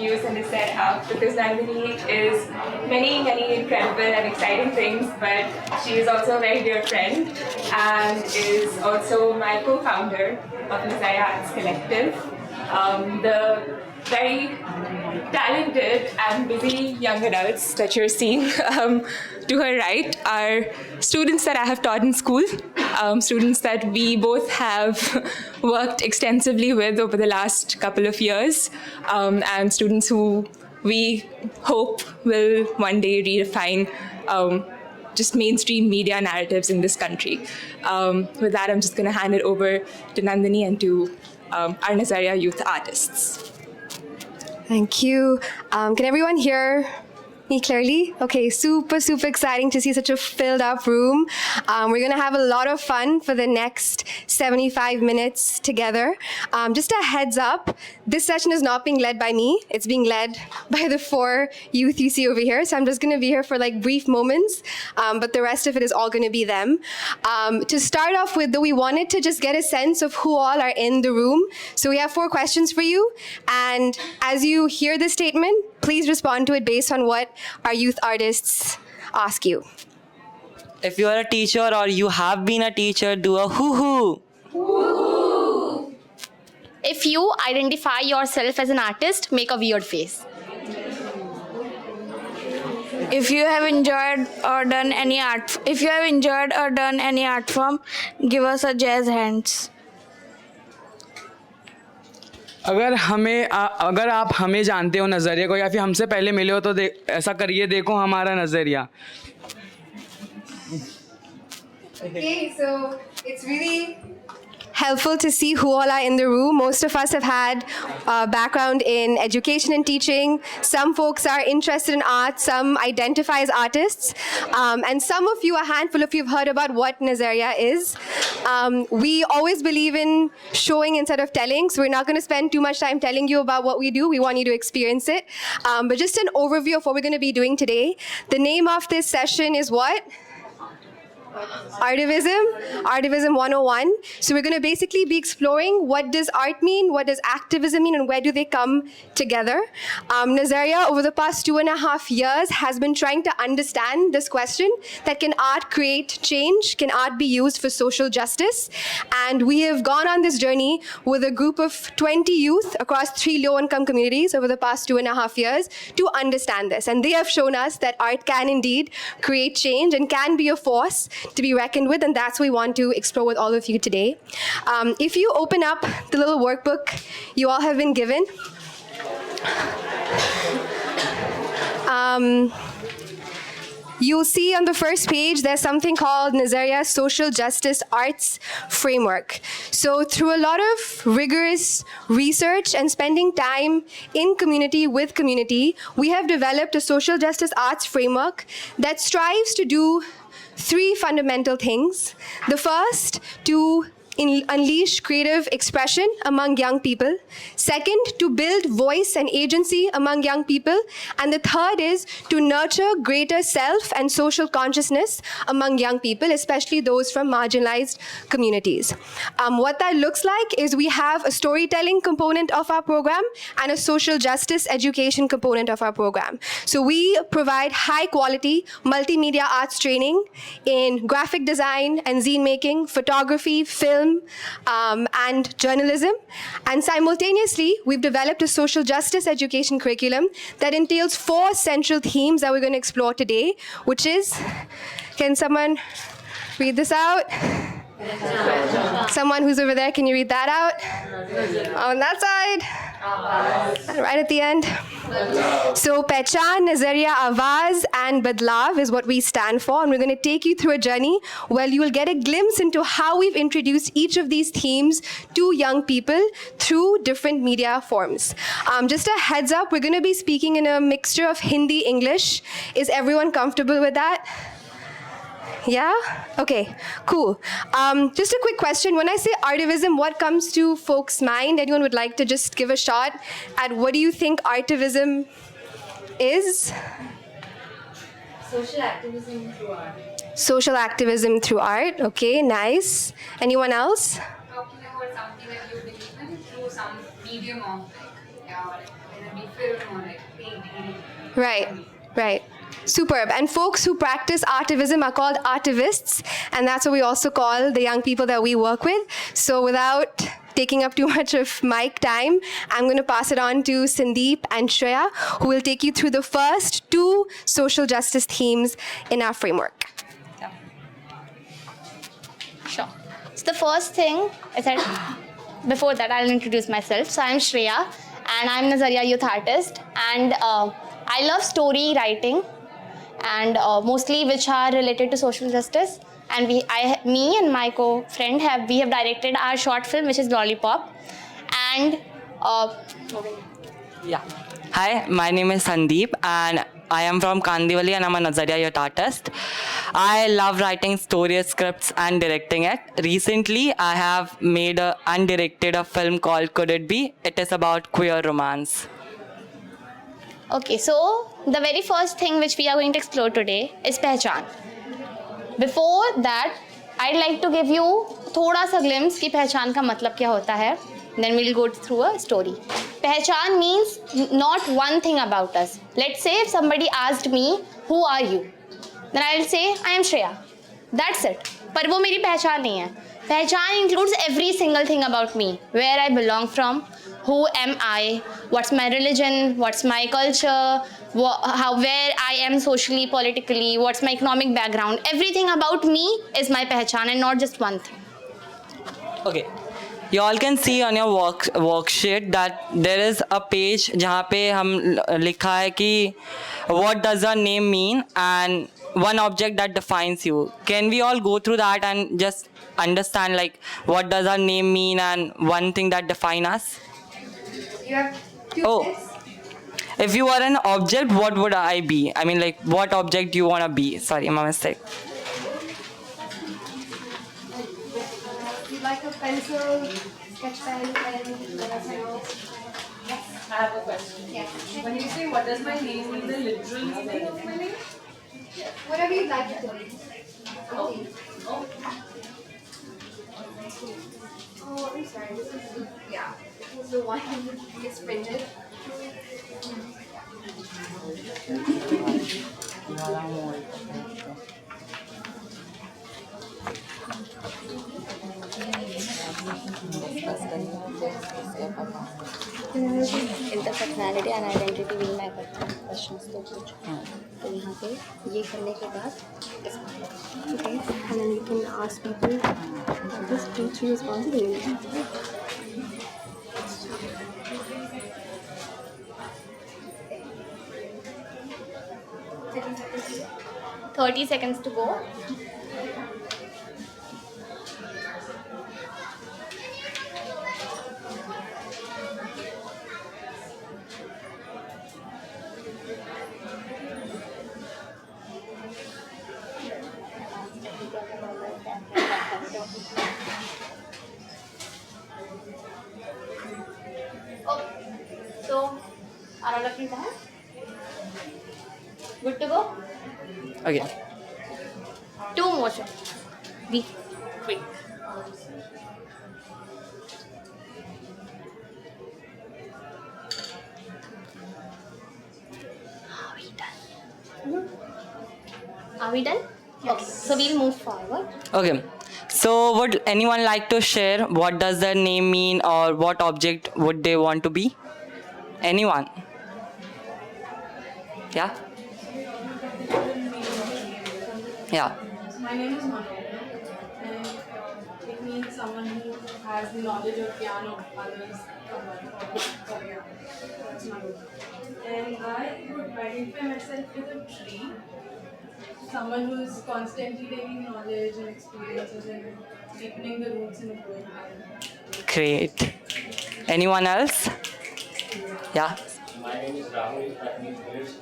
introduce and to set up, because Nandini is many, many incredible and exciting things, but she is also a very dear friend and is also my co-founder of Messiah Arts Collective. The very talented and busy young adults that you're seeing to her right are students that I have taught in school, students that we both have worked extensively with over the last couple of years, and students who we hope will one day redefine just mainstream media narratives in this country. With that, I'm just going to hand it over to Nandini and to our Nazaria youth artists. Thank you. Can everyone hear me clearly? Okay, super exciting to see such a filled up room. We're going to have a lot of fun for the next 75 minutes together. Just a heads up, this session is not being led by me. It's being led by the 4 youth you see over here. So I'm just going to be here for like brief moments, but the rest of it is all going to be them. To start off with, though, we wanted to just get a sense of who all are in the room. So we have 4 questions for you. And as you hear the statement, please respond to it based on what our youth artists ask you. If you are a teacher or you have been a teacher, do a hoo-hoo. Woo-hoo. If you identify yourself as an artist, make a weird face. If you have enjoyed or done any art form, give us a jazz hands. अगर आप हमें जानते हो नज़रिया को या फिर हमसे पहले मिले हो तो ऐसा करिए, देखो हमारा नज़रिया. Okay, so it's really helpful to see who all are in the room. Most of us have had a background in education and teaching. Some folks are interested in art, some identify as artists, and some of you, a handful of you, have heard about what Nazaria is. We always believe in showing instead of telling, so we're not going to spend too much time telling you about what we do. We want you to experience it. But just an overview of what we're going to be doing today. The name of this session is what? Artivism 101. So we're going to basically be exploring what does art mean, what does activism mean, and where do they come together. Nazaria, over the past 2.5 years, has been trying to understand this question, that can art create change? Can art be used for social justice? And we have gone on this journey with a group of 20 youth across 3 low-income communities over the past 2.5 years to understand this. And they have shown us that art can indeed create change and can be a force to be reckoned with, and that's what we want to explore with all of you today. If you open up the little workbook you all have been given, you'll see on the first page there's something called Nazaria Social Justice Arts Framework. So through a lot of rigorous research and spending time in community with community, we have developed a social justice arts framework that strives to do 3 fundamental things. The first, to unleash creative expression among young people. Second, to build voice and agency among young people. And the third is to nurture greater self and social consciousness among young people, especially those from marginalized communities. What that looks like is we have a storytelling component of our program and a social justice education component of our program. So we provide high quality multimedia arts training in graphic design and zine making, photography, film, and journalism. And simultaneously, we've developed a social justice education curriculum that entails 4 central themes that we're going to explore today, which is, can someone read this out? Someone who's over there, can you read that out? On that side. Right at the end. So Pehchan, Nazaria, Awaz, and Badlav is what we stand for, and we're going to take you through a journey where you will get a glimpse into how we've introduced each of these themes to young people through different media forms. Just a heads up, we're going to be speaking in a mixture of Hindi, English. Is everyone comfortable with that? Yeah? Okay, cool. Just a quick question. When I say artivism, what comes to folks' mind? Anyone would like to just give a shot at what do you think artivism is? Social activism through art. Social activism through art. Okay, nice. Anyone else? Talking about something that you believe in through some medium of, like, whether it be film Right, right. Superb. And folks who practice artivism are called artivists, and that's what we also call the young people that we work with. So without taking up too much of mic time, I'm going to pass it on to Sandeep and Shreya, who will take you through the first 2 social justice themes in our framework. Sure. So the first thing is that before that I'll introduce myself. So I'm Shreya and I'm Nazariya youth artist, and I love story writing and mostly which are related to social justice. And me and my co-friend have directed our short film, which is Lollipop. And Yeah. Hi, my name is Sandeep and I am from Kandivali and I'm a Nazariya youth artist. I love writing story scripts and directing it. Recently, I have made and directed a film called Could It Be? It is about queer romance. okay, so the very first thing which we are going to explore today is पहचान. Before that, I'd like to give you थोड़ा सा glimpse कि पहचान का मतलब क्या होता है. Then we'll go through a story. पहचान means not one thing about us. Let's say if somebody asked me, who are you? Then I'll say, I am Shreya. That's it. पर वो मेरी पहचान नहीं है. पहचान includes every single thing about me. Where I belong from, who am I, what's my religion, what's my culture, where I am socially, politically, what's my economic background. Everything about me is my पहचान and not just one thing. Okay. You all can see on your worksheet that there is a page जहाँ पे हम लिखा है कि what does your name mean and one object that defines you. Can we all go through that and just understand like what does our name mean and one thing that define us? You have 2 Oh. minutes. If you are an object, what would I be? I mean, like, what object do you want to be? Sorry, my mistake. You'd like a pencil, sketch pen, I have a question. Yes. When you say what does my name mean, the literal meaning of my name? Whatever you'd like it to be. Oh. Oh, I'm sorry. This is, yeah. This is the one that gets printed. Interpersonality and identity भी मैं करता हूँ questions तो कुछ तो यहाँ पे ये करने के बाद Okay, and then you can ask people just 2-3 responses. 30 seconds to go. So, are all of you done? Good to go? Okay. 2 more shots. Be quick. Are we done? Are we done? Yes. Okay, so we'll move forward. Okay. So would anyone like to share what does their name mean or what object would they want to be? Anyone? Yeah? Yeah. My name is Manu, and it means someone who has the knowledge of piano, others or piano. That's Manu. And I would identify myself with a tree, someone who is constantly gaining knowledge and experiences and deepening the roots in a growing world. Great. Anyone else? Yeah. My name is Rahul, that means village,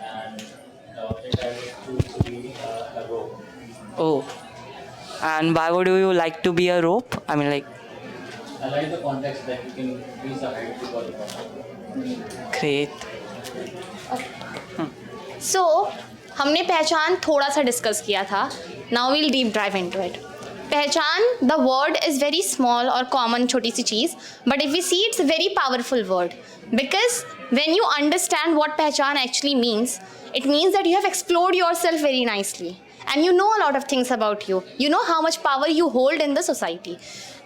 and the object I would choose to be a rope. Oh. And why would you like to be a rope? I mean, like, I like the context that you can reach the height to the bottom. great. So, हमने पहचान थोड़ा सा discuss किया था. Now we'll deep dive into it. पहचान, the word is very small or common, छोटी सी चीज़, but if we see it's a very powerful word, because when you understand what पहचान actually means, it means that you have explored yourself very nicely and you know a lot of things about you. You know how much power you hold in the society.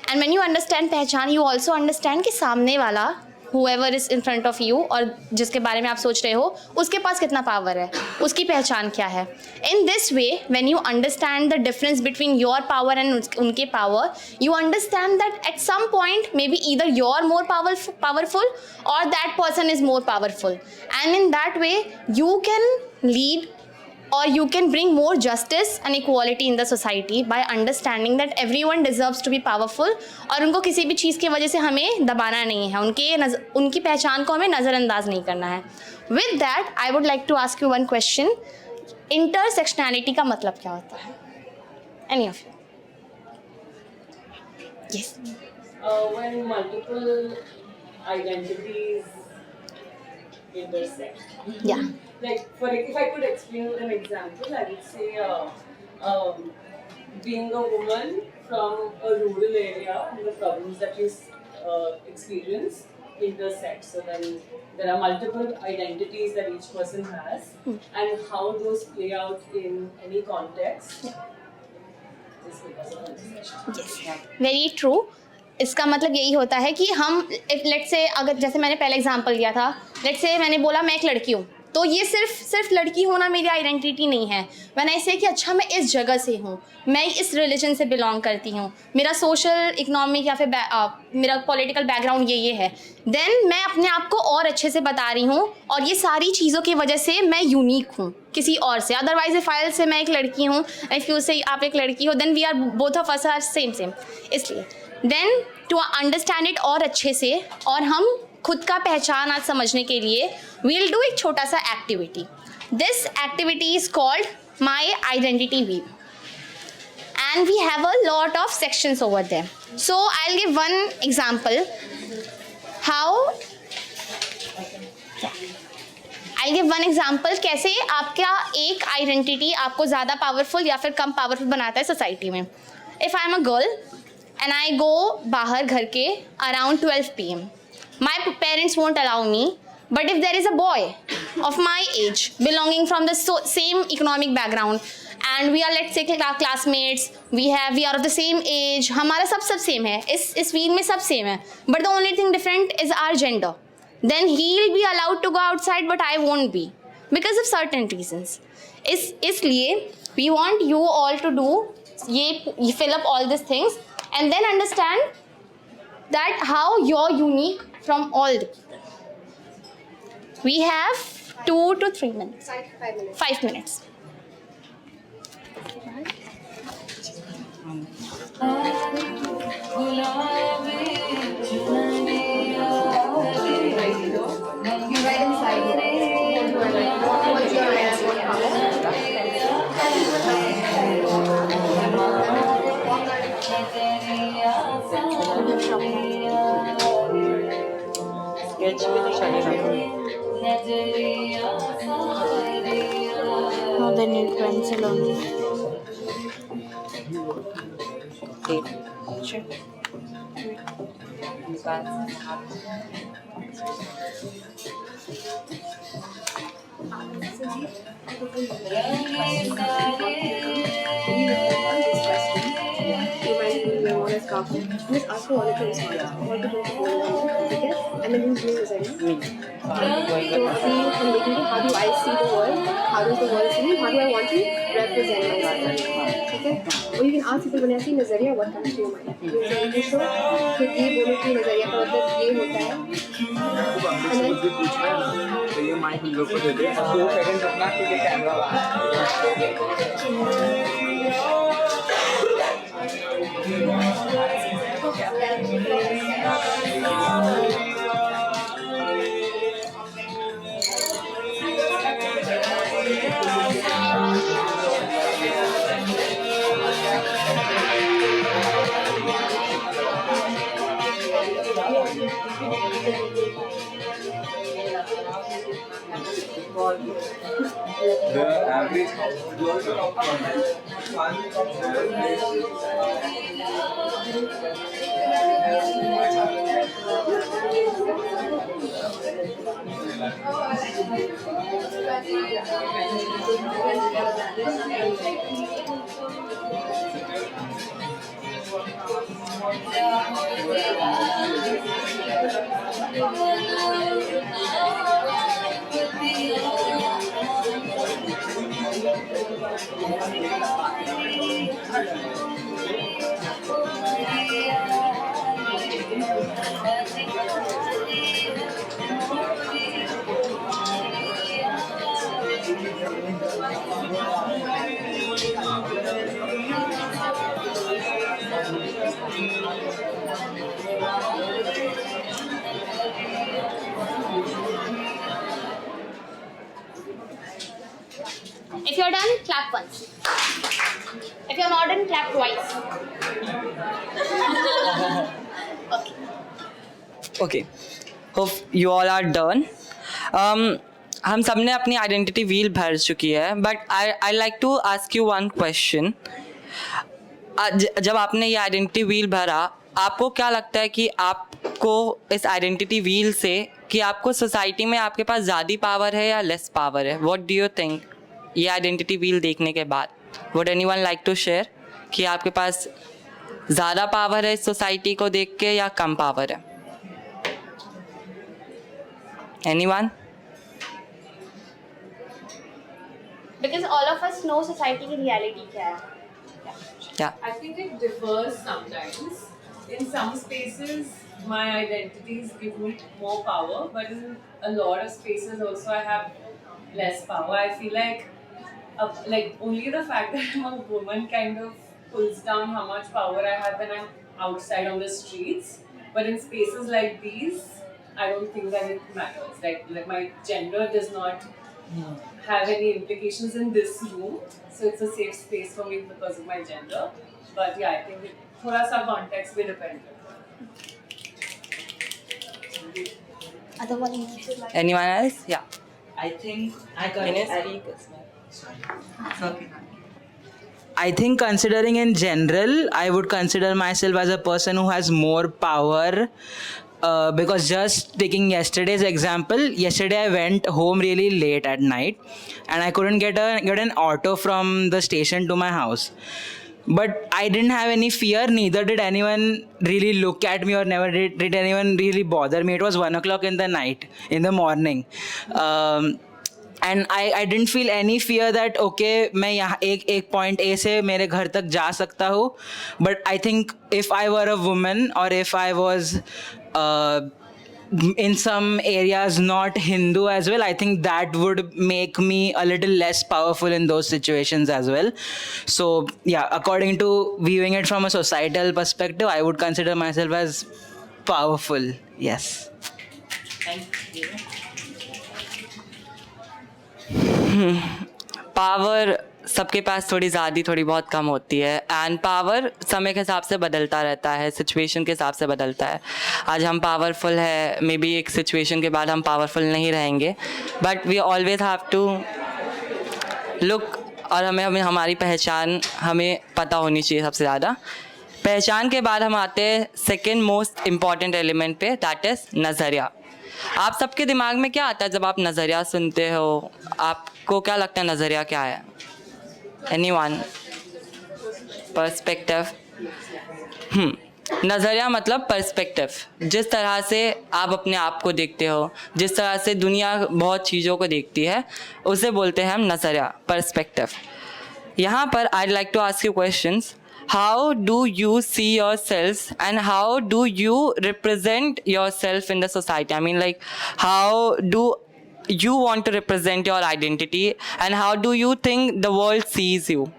And when you understand पहचान, you also understand कि सामने वाला whoever is in front of you और जिसके बारे में आप सोच रहे हो उसके पास कितना पावर है, उसकी पहचान क्या है. In this way, when you understand the difference between your power and उनके power, you understand that at some point maybe either you're more powerful or that person is more powerful, and in that way you can lead or you can bring more justice and equality in the society by understanding that everyone deserves to be powerful और उनको किसी भी चीज़ की वजह से हमें दबाना नहीं है, उनकी पहचान को हमें नज़रअंदाज नहीं करना है. With that, I would like to ask you one question. Intersectionality का मतलब क्या होता है? Any of you? Yes. When multiple identities intersect. Yeah. Like, if I could explain with an example, I would say being a woman from a rural area and the problems that you experience intersect. So then there are multiple identities that each person has, and how those play out in any context is because of intersection. Yes. Very true. इसका मतलब यही होता है कि हम let's say, अगर जैसे मैंने पहले एग्जांपल दिया था, लेट्स से मैंने बोला मैं एक लड़की हूँ, तो ये सिर्फ लड़की होना मेरी आइडेंटिटी नहीं है. मैंने ऐसे कि अच्छा मैं इस जगह से हूँ, मैं इस रिलीजन से बिलोंग करती हूँ, मेरा सोशल इकोनॉमिक या फिर मेरा पॉलिटिकल बैकग्राउंड ये है, देन मैं अपने आप को और अच्छे से बता रही हूँ और ये सारी चीज़ों की वजह से मैं यूनिक हूँ किसी और से. अदरवाइज फाइल से मैं एक लड़की हूँ, इफ़ यू से आप एक लड़की हो, then we are both of us are same. इसलिए देन टू अंडरस्टैंड इट और अच्छे से और हम खुद का पहचान आज समझने के लिए we'll do एक छोटा सा activity. This activity is called my identity weave and we have a lot of sections over there. So I'll give one example कैसे आपका एक आइडेंटिटी आपको ज़्यादा पावरफुल या फिर कम पावरफुल बनाता है सोसाइटी में. If I am a girl and I go बाहर घर के around 12 PM. My parents won't allow me, but if there is a boy of my age belonging from the same economic background and we are, let's say, classmates, we are of the same age, हमारा सब same है, इस field में सब same है, but the only thing different is our gender, then he will be allowed to go outside but I won't be because of certain reasons. इसलिए we want you all to do ये fill up all these things and then understand that how you're unique from all the people. We have 2 to 3 minutes. 5 minutes. No, they need pencil only. Just ask for all the things and then who's doing this idea? So I'm looking at how do I see the world, how does the world see me, how do I want to represent myself? Okay? Or you can ask people when I see Nazariya, what comes to your mind? You say, so, फिर ये बोलो कि नज़रिया का मतलब ये होता है. And then तो ये माइक हम लोग को दे दे, 2 सेकंड रुकना क्योंकि camera The average house If you're done, clap once. If you're not done, clap twice. Okay. Okay. Hope you all are done. हम सब ने अपनी आइडेंटिटी व्हील भर चुकी है, but I like to ask you one question. जब आपने ये आइडेंटिटी व्हील भरा, आपको क्या लगता है कि आपको इस आइडेंटिटी व्हील से कि आपको सोसाइटी में आपके पास ज़्यादा पावर है या लेस पावर है? व्हाट डू यू थिंक ये आइडेंटिटी व्हील देखने के बाद? Would anyone like to share कि आपके पास ज़्यादा पावर है इस सोसाइटी को देख के या कम पावर है? Anyone? Because all of us know society की reality क्या है. Yeah. I think it differs sometimes. In some spaces, my identities give me more power, but in a lot of spaces also I have less power. I feel like only the fact that I'm a woman kind of pulls down how much power I have when I'm outside on the streets. But in spaces like these, I don't think that it matters. Like my gender does not have any implications in this room, so it's a safe space for me because of my gender. But yeah, I think thoda sa context will depend. Anyone else? Yeah. I think Can you speak? I think considering in general, I would consider myself as a person who has more power. Because just taking yesterday's example, yesterday I went home really late at night and I couldn't get an auto from the station to my house. But I didn't have any fear, neither did anyone really look at me or never did anyone really bother me. It was 1 o'clock in the morning. And I didn't feel any fear that okay मैं यहाँ एक point A से मेरे घर तक जा सकता हूँ. But I think if I were a woman or if I was in some areas not Hindu as well, I think that would make me a little less powerful in those situations as well. So yeah, according to viewing it from a societal perspective, I would consider myself as powerful. Yes. Thank you. Power सबके पास थोड़ी ज़्यादा थोड़ी बहुत कम होती है, and power समय के हिसाब से बदलता रहता है, सिचुएशन के हिसाब से बदलता है. आज हम पावरफुल है, मे बी एक सिचुएशन के बाद हम पावरफुल नहीं रहेंगे, but we always have to look. और हमें हमारी पहचान हमें पता होनी चाहिए. सबसे ज़्यादा पहचान के बाद हम आते हैं सेकेंड मोस्ट इम्पॉर्टेंट एलिमेंट पे, दैट इज़ नज़रिया. आप सबके दिमाग में क्या आता है जब आप नज़रिया सुनते हो? आपको क्या लगता है नज़रिया क्या है? एनीवन? पर्सपेक्टिव. नज़रिया मतलब पर्सपेक्टिव. जिस तरह से आप अपने आप को देखते हो, जिस तरह से दुनिया बहुत चीज़ों को देखती है, उसे बोलते हैं हम नज़रिया, पर्सपेक्टिव. यहाँ पर I like to ask you questions. How do you see yourselves and how do you represent yourself in the society? I mean, like, how do you want to represent your identity and how do you think the world sees you?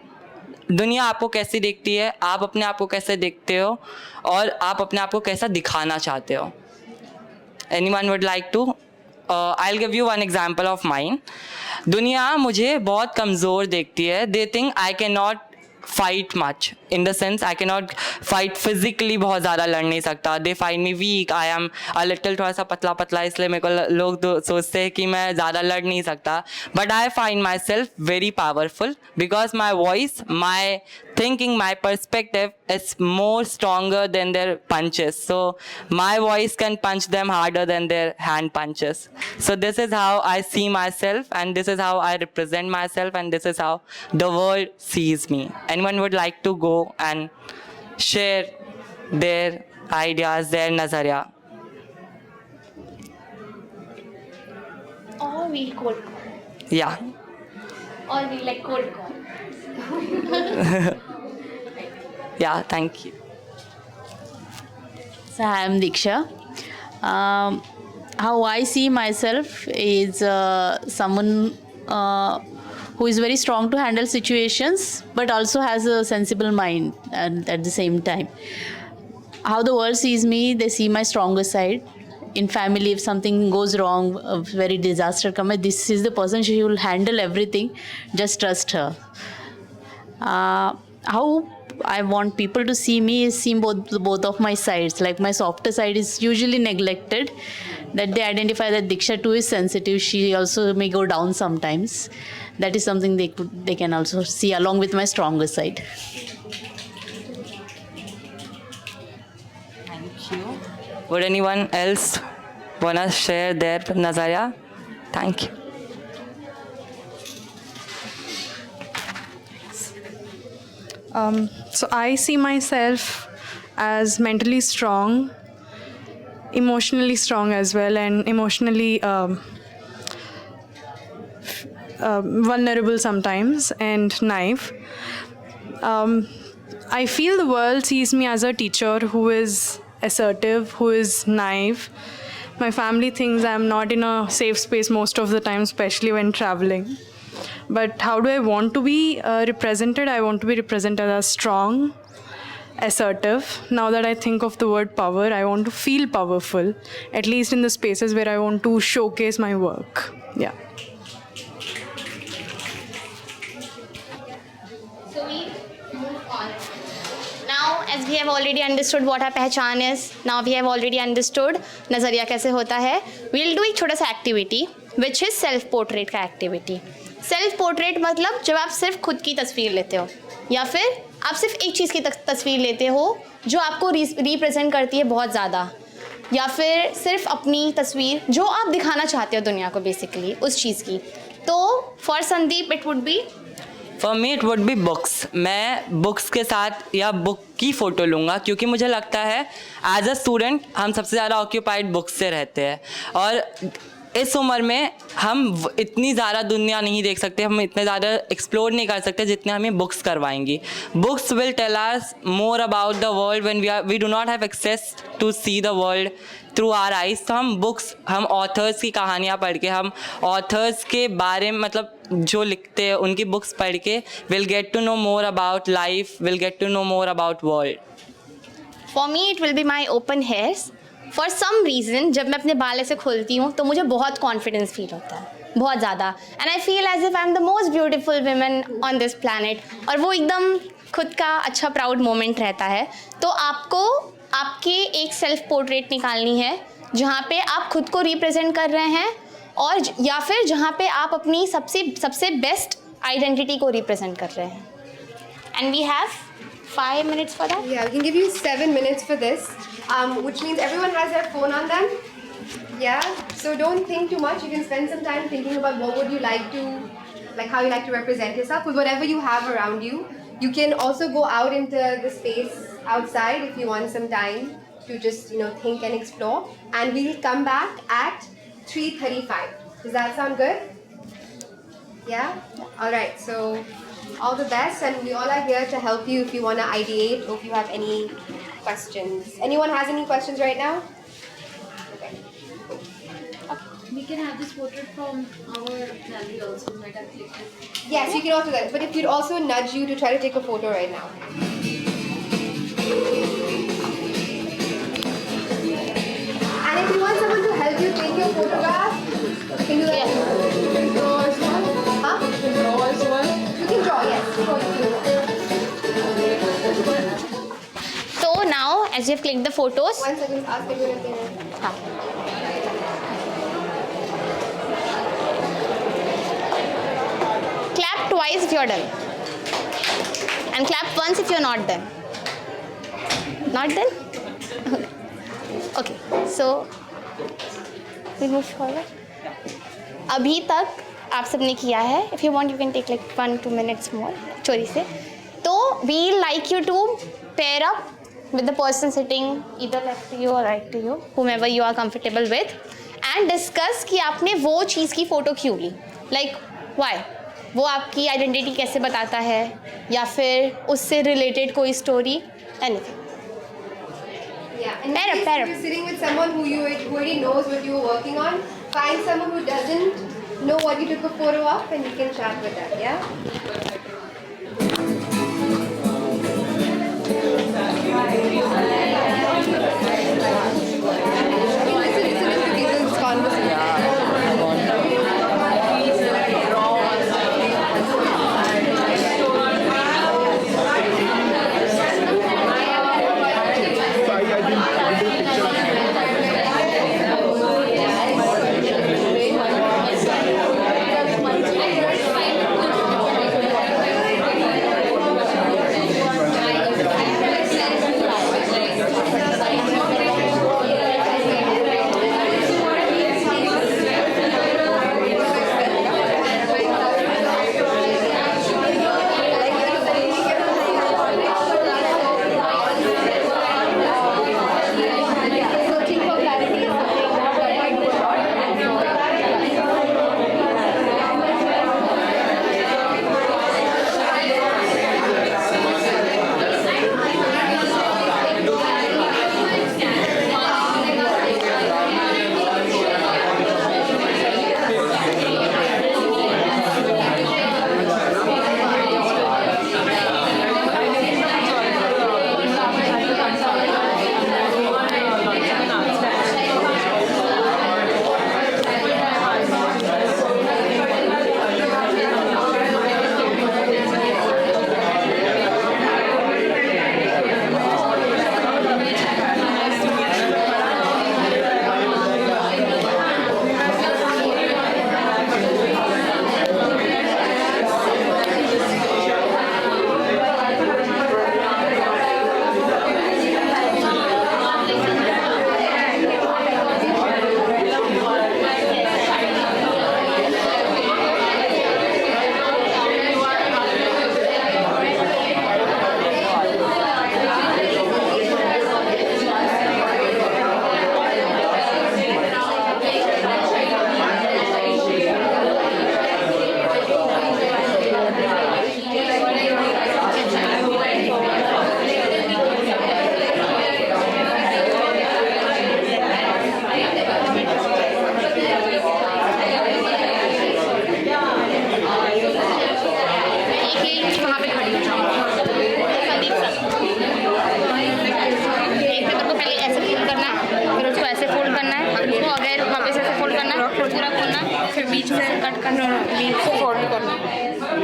दुनिया आपको कैसे देखती है, आप अपने आप को कैसे देखते हो, और आप अपने आप को कैसा दिखाना चाहते हो? Anyone would like to? I'll give you one example of mine. दुनिया मुझे बहुत कमज़ोर देखती है. They think I cannot fight much. In the sense, I cannot fight physically. बहुत ज़्यादा लड़ नहीं सकता. They find me weak. I am a little थोड़ा सा पतला पतला, इसलिए मेरे को लोग सोचते हैं कि मैं ज़्यादा लड़ नहीं सकता. But I find myself very powerful because my voice, my thinking, my perspective is more stronger than their punches. So my voice can punch them harder than their hand punches. So this is how I see myself, and this is how I represent myself, and this is how the world sees me. Anyone would like to go and share their ideas, their nazariya? Or we'll cold call. Yeah. Or we'll like cold call. Yeah, thank you. So I am Diksha. How I see myself is someone who is very strong to handle situations, but also has a sensible mind at the same time. How the world sees me, they see my stronger side. In family, if something goes wrong, a very disaster comes, this is the person, she will handle everything. Just trust her. How I want people to see me is see both of my sides. Like my softer side is usually neglected, that they identify that Diksha too is sensitive. She also may go down sometimes. That is something they can also see along with my stronger side. Thank you. Would anyone else wanna share their nazariya? Thank you. So I see myself as mentally strong, emotionally strong as well, and emotionally vulnerable sometimes, and naive. I feel the world sees me as a teacher who is assertive, who is naive. My family thinks I'm not in a safe space most of the time, especially when traveling. But how do I want to be represented? I want to be represented as strong, assertive. Now that I think of the word power, I want to feel powerful, at least in the spaces where I want to showcase my work. Yeah. So we move on. Now, as we have already understood what our पहचान is, now we have already understood नज़रिया कैसे होता है. We'll do एक छोटा सा activity, which is self portrait का activity. Self portrait मतलब जब आप सिर्फ खुद की तस्वीर लेते हो, या फिर आप सिर्फ एक चीज़ की तस्वीर लेते हो जो आपको रिप्रेजेंट करती है बहुत ज़्यादा, या फिर सिर्फ अपनी तस्वीर जो आप दिखाना चाहते हो दुनिया को बेसिकली उस चीज़ की. तो for Sandeep it would be, for me it would be books. मैं बुक्स के साथ या बुक की फ़ोटो लूँगा, क्योंकि मुझे लगता है एज अ स्टूडेंट हम सबसे ज़्यादा ऑक्यूपाइड बुक्स से रहते हैं, और इस उम्र में हम इतनी ज़्यादा दुनिया नहीं देख सकते, हम इतने ज़्यादा एक्सप्लोर नहीं कर सकते जितने हमें बुक्स करवाएंगी. Books will tell us more about the world when we do not have access to see the world through our eyes. तो हम बुक्स, हम ऑथर्स की कहानियाँ पढ़ के, हम ऑथर्स के बारे में मतलब जो लिखते हैं उनकी बुक्स पढ़ के will get to know more about life, will get to know more about world. For me it will be my open hairs. For some reason जब मैं अपने बाल ऐसे खोलती हूँ तो मुझे बहुत कॉन्फिडेंस फील होता है, बहुत ज़्यादा, and I feel as if I am the most beautiful women on this planet. और वो एकदम खुद का अच्छा प्राउड मोमेंट रहता है. तो आपको आपकी एक सेल्फ पोर्ट्रेट निकालनी है जहाँ पे आप खुद को रिप्रेजेंट कर रहे हैं, और या फिर जहाँ पे आप अपनी सबसे बेस्ट आइडेंटिटी को रिप्रेजेंट कर रहे हैं. And we have 5 minutes for that? Yeah, we can give you 7 minutes for this, which means everyone has their phone on them. Yeah, so don't think too much. You can spend some time thinking about what would you like to, like how you like to represent yourself with whatever you have around you. You can also go out into the space outside if you want some time to just, think and explore. And we'll come back at 3:35. Does that sound good? Yeah? All right, so all the best, and we all are here to help you if you want to ideate or if you have any questions. Anyone has any questions right now? Okay. We can have this portrait from our gallery also. Might have clicked it. Yes, you can also do that. But if we'd also nudge you to try to take a photo right now. And if you want someone to help you take your photograph, you can do that. You can draw as well. Huh? You can draw as well. You can draw, yes. you have clicked the photos. 1 second, ask everyone if they know. हाँ. Clap twice if you're done. And clap once if you're not done. Not done? Okay. So, we move forward. अभी तक आप सबने किया है. If you want, you can take like 1-2 minutes more. चोरी से. तो we like you to pair up with the person sitting either left to you or right to you, whomever you are comfortable with, and discuss कि आपने वो चीज़ की photo क्यों ली. Like why? वो आपकी आइडेंटिटी कैसे बताता है, या फिर उससे रिलेटेड कोई story, anything. Yeah, and if you're sitting with someone who already knows what you were working on, find someone who doesn't know what you took a photo of, and you can chat with them. Yeah.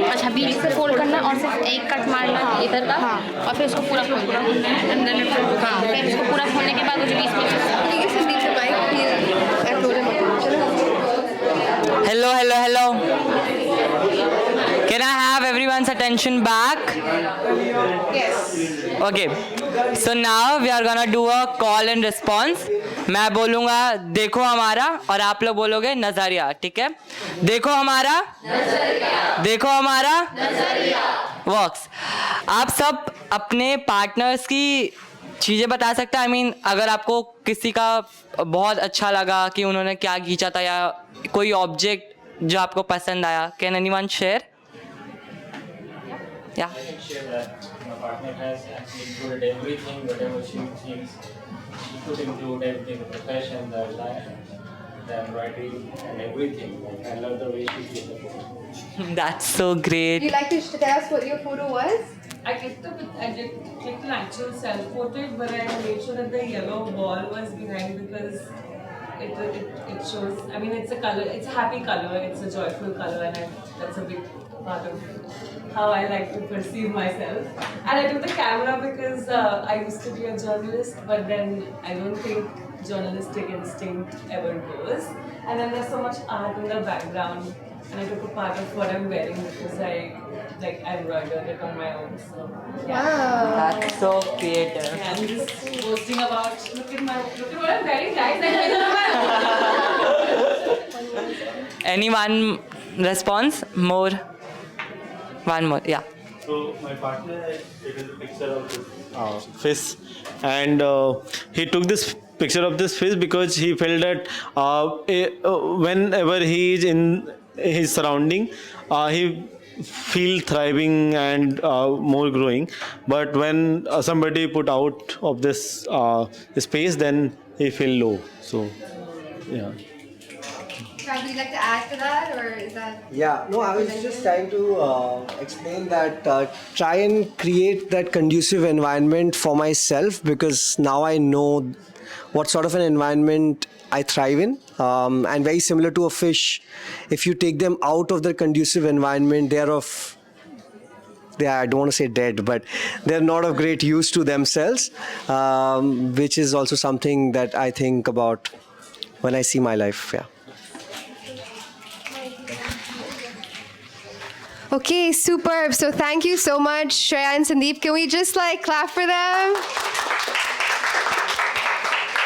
अच्छा बीच से fold करना और सिर्फ एक cut मारना इधर का और फिर उसको पूरा खोलना फिर इसको पूरा खोलने के बाद वो जो बीच में Hello, hello, hello. Can I have everyone's attention back? Yes. Okay. So now we are gonna do a call and response. मैं बोलूँगा देखो हमारा और आप लोग बोलोगे नज़रिया, ठीक है? देखो हमारा देखो हमारा वर्क्स. आप सब अपने पार्टनर्स की चीज़ें बता सकते हैं. आई मीन अगर आपको किसी का बहुत अच्छा लगा कि उन्होंने क्या खींचा था या कोई ऑब्जेक्ट जो आपको पसंद आया, कैन एनीवन शेयर? या My partner has included everything, whatever she thinks. She could include everything, the profession, the life, the embroidery, and everything. Like, I love the way she did the photo. That's so great. You like to tell us what your photo was? I clicked an actual self-portrait, but I made sure that the yellow ball was behind because it shows. I mean, it's a color. It's a happy color. It's a joyful color, and that's a big part of how I like to perceive myself. And I took the camera because I used to be a journalist, but then I don't think journalistic instinct ever goes. And then there's so much art in the background, and I took a part of what I'm wearing because I embroidered it on my own. So yeah. That's so creative. Yeah, I'm just boasting about look at what I'm wearing, guys. Any one response? More? One more, yeah. So my partner had taken a picture of this fish, and he took this picture of this fish because he felt that whenever he is in his surrounding, he feel thriving and more growing. But when somebody put out of this space, then he feel low. So yeah. Would you like to add to that, or is that? Yeah, no, I was just trying to explain that try and create that conducive environment for myself, because now I know what sort of an environment I thrive in. And very similar to a fish, if you take them out of the conducive environment, I don't want to say dead, but they're not of great use to themselves, which is also something that I think about when I see my life. Yeah. Okay, superb. So thank you so much, Shreya and Sandeep. Can we just clap for them?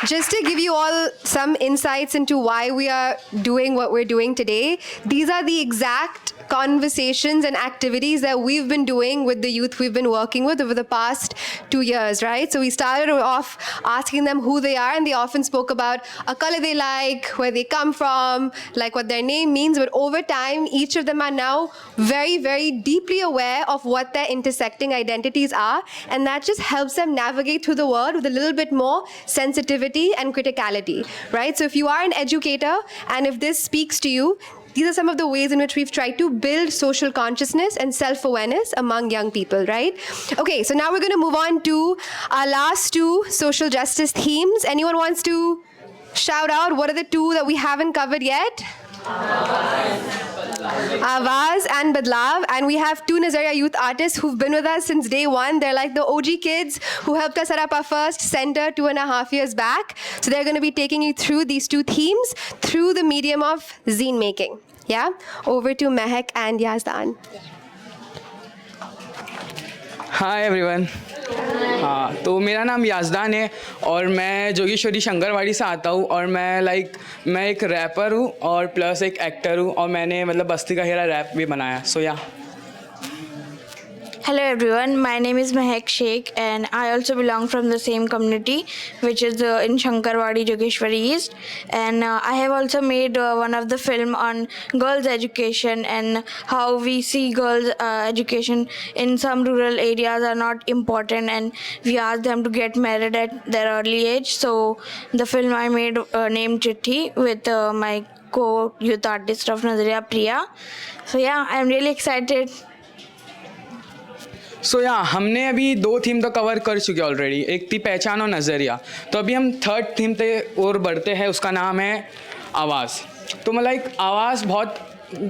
Just to give you all some insights into why we are doing what we're doing today, these are the exact conversations and activities that we've been doing with the youth we've been working with over the past 2 years, right? So we started off asking them who they are, and they often spoke about a color they like, where they come from, like what their name means. But over time, each of them are now very, very deeply aware of what their intersecting identities are, and that just helps them navigate through the world with a little bit more sensitivity and criticality, right? So if you are an educator, and if this speaks to you, these are some of the ways in which we've tried to build social consciousness and self-awareness among young people, right? Okay, so now we're going to move on to our last 2 social justice themes. Anyone wants to shout out what are the 2 that we haven't covered yet? Awaaz and Badlav. And we have 2 Nazariya youth artists who've been with us since day 1. They're like the OG kids who helped us set up our first center 2.5 years back. So they're going to be taking you through these 2 themes through the medium of zine making. Yeah? Over to Mehak and Yazdan. Hi everyone. हाँ, तो मेरा नाम याज़दान है और मैं जोगेश्वरी शंकरवाड़ी से आता हूँ, और मैं एक रैपर हूँ और प्लस एक एक्टर हूँ, और मैंने बस्ती का हीरा रैप भी बनाया. सो या Hello everyone, my name is Mehak Sheikh and I also belong from the same community, which is in Shankarwadi, Jogeshwari East, and I have also made one of the film on girls' education and how we see girls' education in some rural areas are not important, and we ask them to get married at their early age. So the film I made named Chitti with my co-youth artist of Nazariya, Priya. So yeah, I'm really excited. सो हमने अभी 2 theme तो cover कर चुके already. एक थी पहचान और नज़रिया. तो अभी हम 3rd थीम पे और बढ़ते हैं. उसका नाम है आवाज़. तो आवाज़ बहुत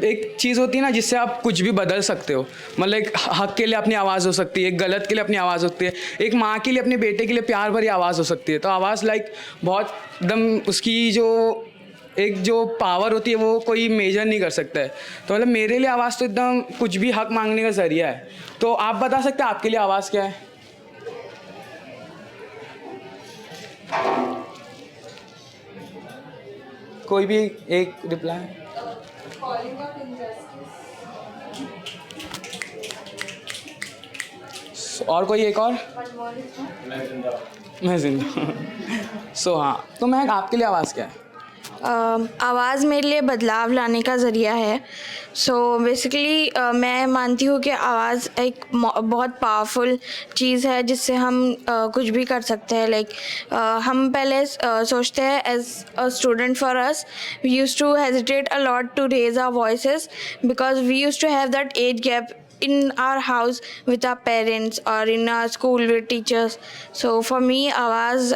एक चीज़ होती है ना जिससे आप कुछ भी बदल सकते हो. एक हक के लिए अपनी आवाज़ हो सकती है, एक गलत के लिए अपनी आवाज़ होती है, एक माँ के लिए अपने बेटे के लिए प्यार भरी आवाज़ हो सकती है. तो आवाज़ बहुत एकदम उसकी जो पावर होती है वो कोई मेजर नहीं कर सकता है. तो मेरे लिए आवाज़ तो एकदम कुछ भी हक मांगने का ज़रिया है. तो आप बता सकते हैं आपके लिए आवाज़ क्या है? कोई भी एक रिप्लाई. और कोई एक और? मैं जिंदा. सो हाँ, तो मैं आपके लिए आवाज़ क्या है? आवाज़ मेरे लिए बदलाव लाने का ज़रिया है. सो बेसिकली मैं मानती हूँ कि आवाज़ एक बहुत पावरफुल चीज़ है जिससे हम कुछ भी कर सकते हैं. हम पहले सोचते हैं as a student for us we used to hesitate a lot to raise our voices because we used to have that age gap in our house with our parents or in our school with teachers. So for me, Awaaz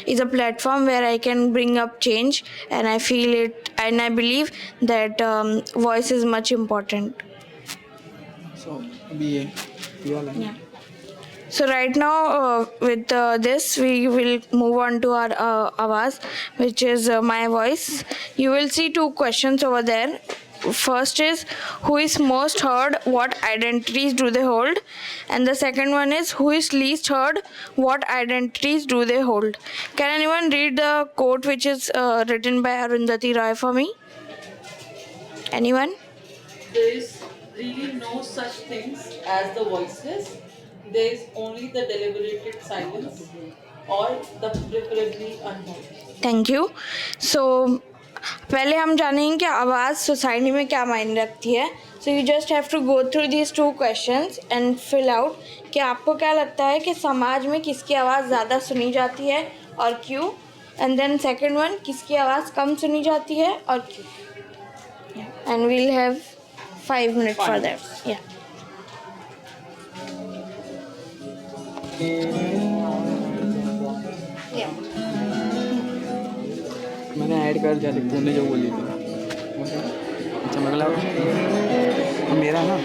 is a platform where I can bring up change, and I feel it and I believe that voice is much important. सो अभी ये वाला है. So right now with this we will move on to our Awaz, which is my voice. You will see two questions over there. First is who is most heard, what identities do they hold? And the second one is who is least heard, what identities do they hold? Can anyone read the quote which is written by Arundhati Roy for me? Anyone? There is really no such things as the voiceless. There is only the deliberated silence or the preferably unheard. Thank you. So पहले हम जानेंगे कि आवाज़ society में क्या मायने रखती है. So you just have to go through these two questions and fill out कि आपको क्या लगता है कि समाज में किसकी आवाज़ ज़्यादा सुनी जाती है और क्यों. एंड देन सेकंड वन, किसकी आवाज़ कम सुनी जाती है और क्यों. And we'll have 5 minutes for that. Yeah. मैंने ऐड कर दिया थी तूने जो बोली थी. अच्छा मतलब मेरा ना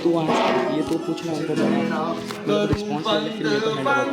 तू आंसर ये तो पूछना उनको मतलब रिस्पॉन्स करके फिर मेरे को हैंड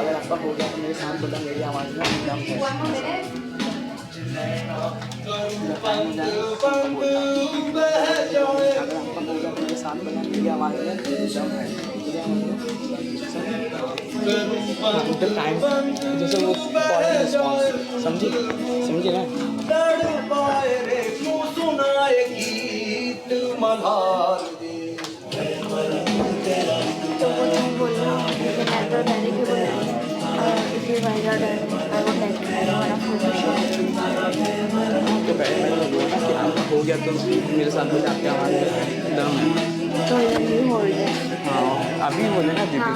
अगर आपका हो गया तो मेरे साथ बोला मेरी आवाज़ में दम है. अगर आपका हो गया तो मेरे साथ बोला मेरी आवाज़ में दम है. टाइम जैसे वो रिस्पॉन्स समझिए ना. तो वो नहीं बोल रहा हूँ लेकिन मैं तो डायरेक्टली बोल रहा हूँ if you guys are done I would like to wanna photo shoot. तो पहले मैंने बोला कि आपका हो गया तो मेरे साथ में आपके आवाज़ में दम है. तो ये होल्ड है. हाँ अभी बोले ना दीदी.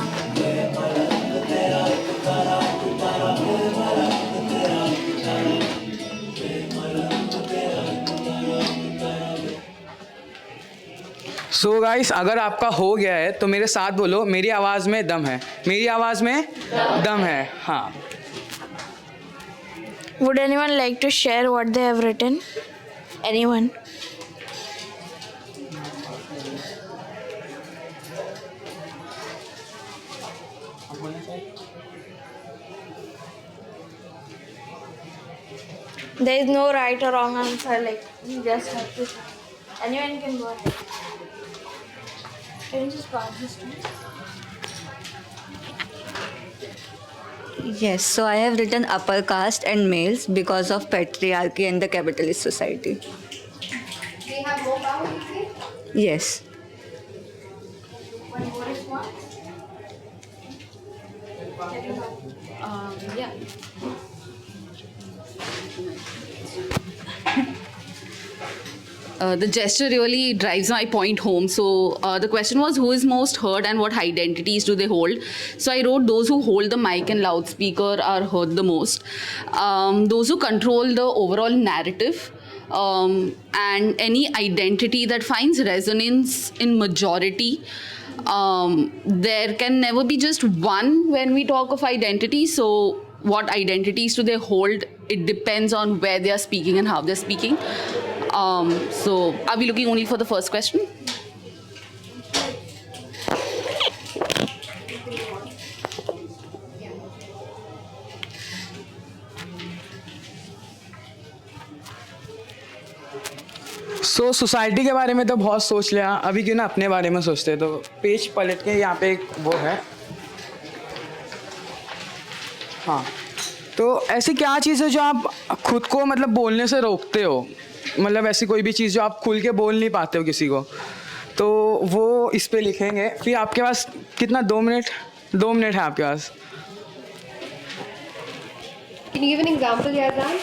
सो गाइस अगर आपका हो गया है तो मेरे साथ बोलो मेरी आवाज़ में दम है. मेरी आवाज़ में दम है. हाँ. Would anyone like to share what they have written? Anyone? There is no right or wrong answer. Like you just have to. Anyone can go ahead. Can you just pass this to me? Yes, so I have written upper caste and males because of patriarchy and the capitalist society. They have more power, you think? Yes. One more response? Yeah. The gesture really drives my point home. So the question was, who is most heard and what identities do they hold? So I wrote, those who hold the mic and loudspeaker are heard the most. Those who control the overall narrative, and any identity that finds resonance in majority. There can never be just one when we talk of identity. So what identities do they hold? It depends on where they are speaking and how they're speaking. So are we looking only for the first question? So society के बारे में तो बहुत सोच लिया, अभी क्यों ना अपने बारे में सोचते हैं। तो पेज पलट के यहाँ पे एक वो है, हाँ, तो ऐसी क्या चीज़ है जो आप खुद को मतलब बोलने से रोकते हो, मतलब ऐसी कोई भी चीज़ जो आप खुल के बोल नहीं पाते हो किसी को, तो वो इस पे लिखेंगे। फिर आपके पास कितना, 2 मिनट है आपके पास। Can you give an example, Yazan?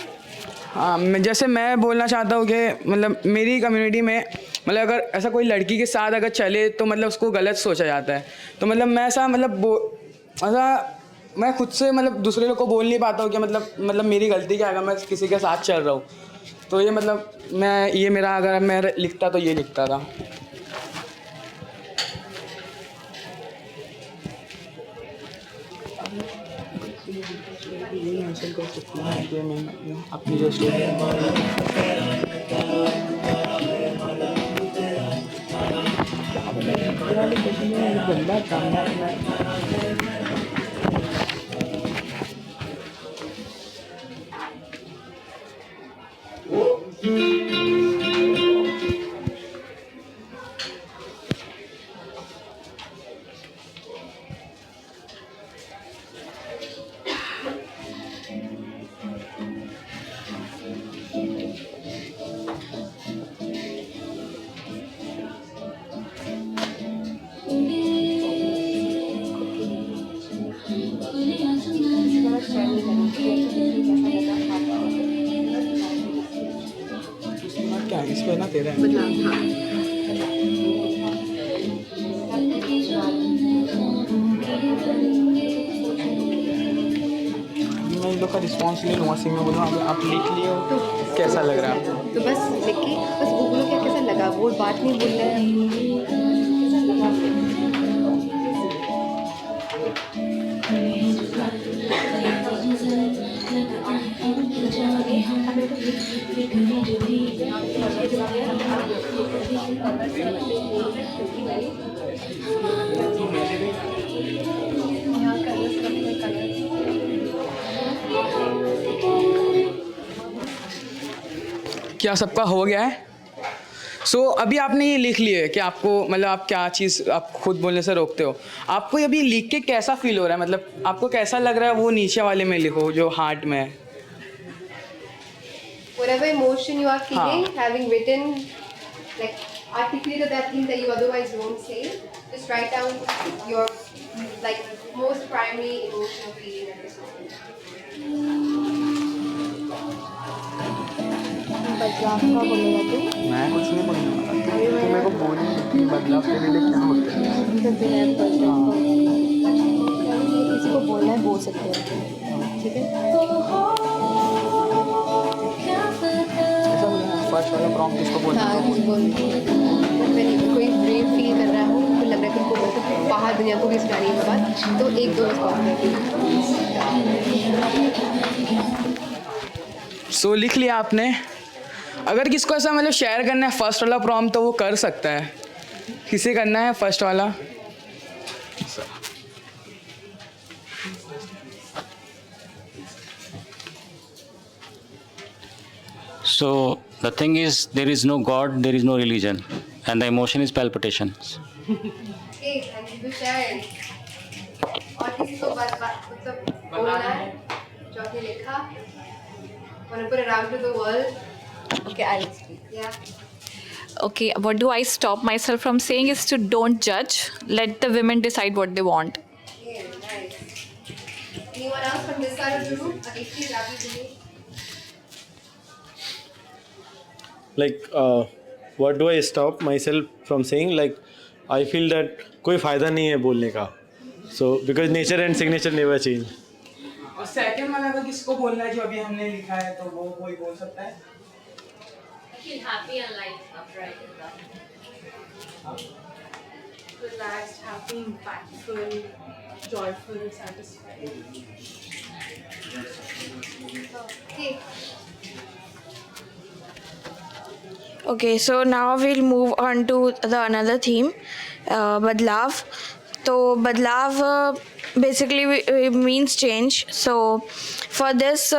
हाँ, जैसे मैं बोलना चाहता हूँ कि मतलब मेरी कम्युनिटी में मतलब अगर ऐसा कोई लड़की के साथ अगर चले तो मतलब उसको गलत सोचा जाता है। तो मतलब मैं ऐसा ऐसा मैं खुद से मतलब दूसरे लोग को बोल नहीं पाता हूँ कि मतलब मेरी गलती क्या है अगर मैं किसी के साथ चल रहा हूँ। तो ये मतलब ये मेरा अगर मैं लिखता तो ये लिखता था। अपनी जो इस पे ना तेरा मैं इन लोग का रिस्पॉन्स ले लूँगा। सिंह में बोलूँ आप लिख लिए हो तो कैसा लग रहा है आपको? तो बस लिख के बस वो बोलो क्या कैसा लगा, वो बात नहीं बोल रहे हैं। क्या सबका हो गया है? सो अभी आपने ये लिख लिए कि आपको मतलब आप क्या चीज़ आप खुद बोलने से रोकते हो। आपको अभी लिख के कैसा फील हो रहा है, मतलब आपको कैसा लग रहा है? वो नीचे वाले में लिखो जो हार्ट में है। Whatever emotion you are feeling, having written, like articulated that thing that you otherwise won't say, just write down your like most primary emotional feeling at this moment. बदलाव का बोलेगा तो? मैं कुछ नहीं बोलूँगा, तो मेरे को बोलने कि बदलाव के लिए क्या होता है। किसी को बोलना है बोल सकते हो, ठीक है? फर्स्ट वाला प्रॉम्प्ट किसको बोलना है? कोई ब्रेव फील कर रहा हो, तो लग रहा है कि उनको मतलब बाहर दुनिया को भी सुनानी है बात, तो 1-2 सो लिख लिया आपने। अगर किसको ऐसा मतलब शेयर करना है फर्स्ट वाला प्रॉम्प्ट तो वो कर सकता है। किसे करना है फर्स्ट वाला? So the thing is, there is no God, there is no religion, and the emotion is palpitations. Okay, and you share. और किसी को मतलब बोलना है जो आपने लिखा. Want to put it out to the world? Okay, I'll speak. Yeah. Okay, what do I stop myself from saying is to don't judge. Let the women decide what they want. Okay, nice. Anyone else from this side of the room? Aditi, Ravi, Like, what do I stop myself from saying? Like, I feel that कोई फायदा नहीं है बोलने का. So because nature and signature never change. और second वाला अगर किसको बोलना है जो अभी हमने लिखा है तो वो कोई बोल सकता है. I feel happy and light after I get that. Relaxed, happy, impactful, joyful, satisfied. Okay. Okay, so now we'll move on to the another theme, badlav. So badlav basically means change. So for this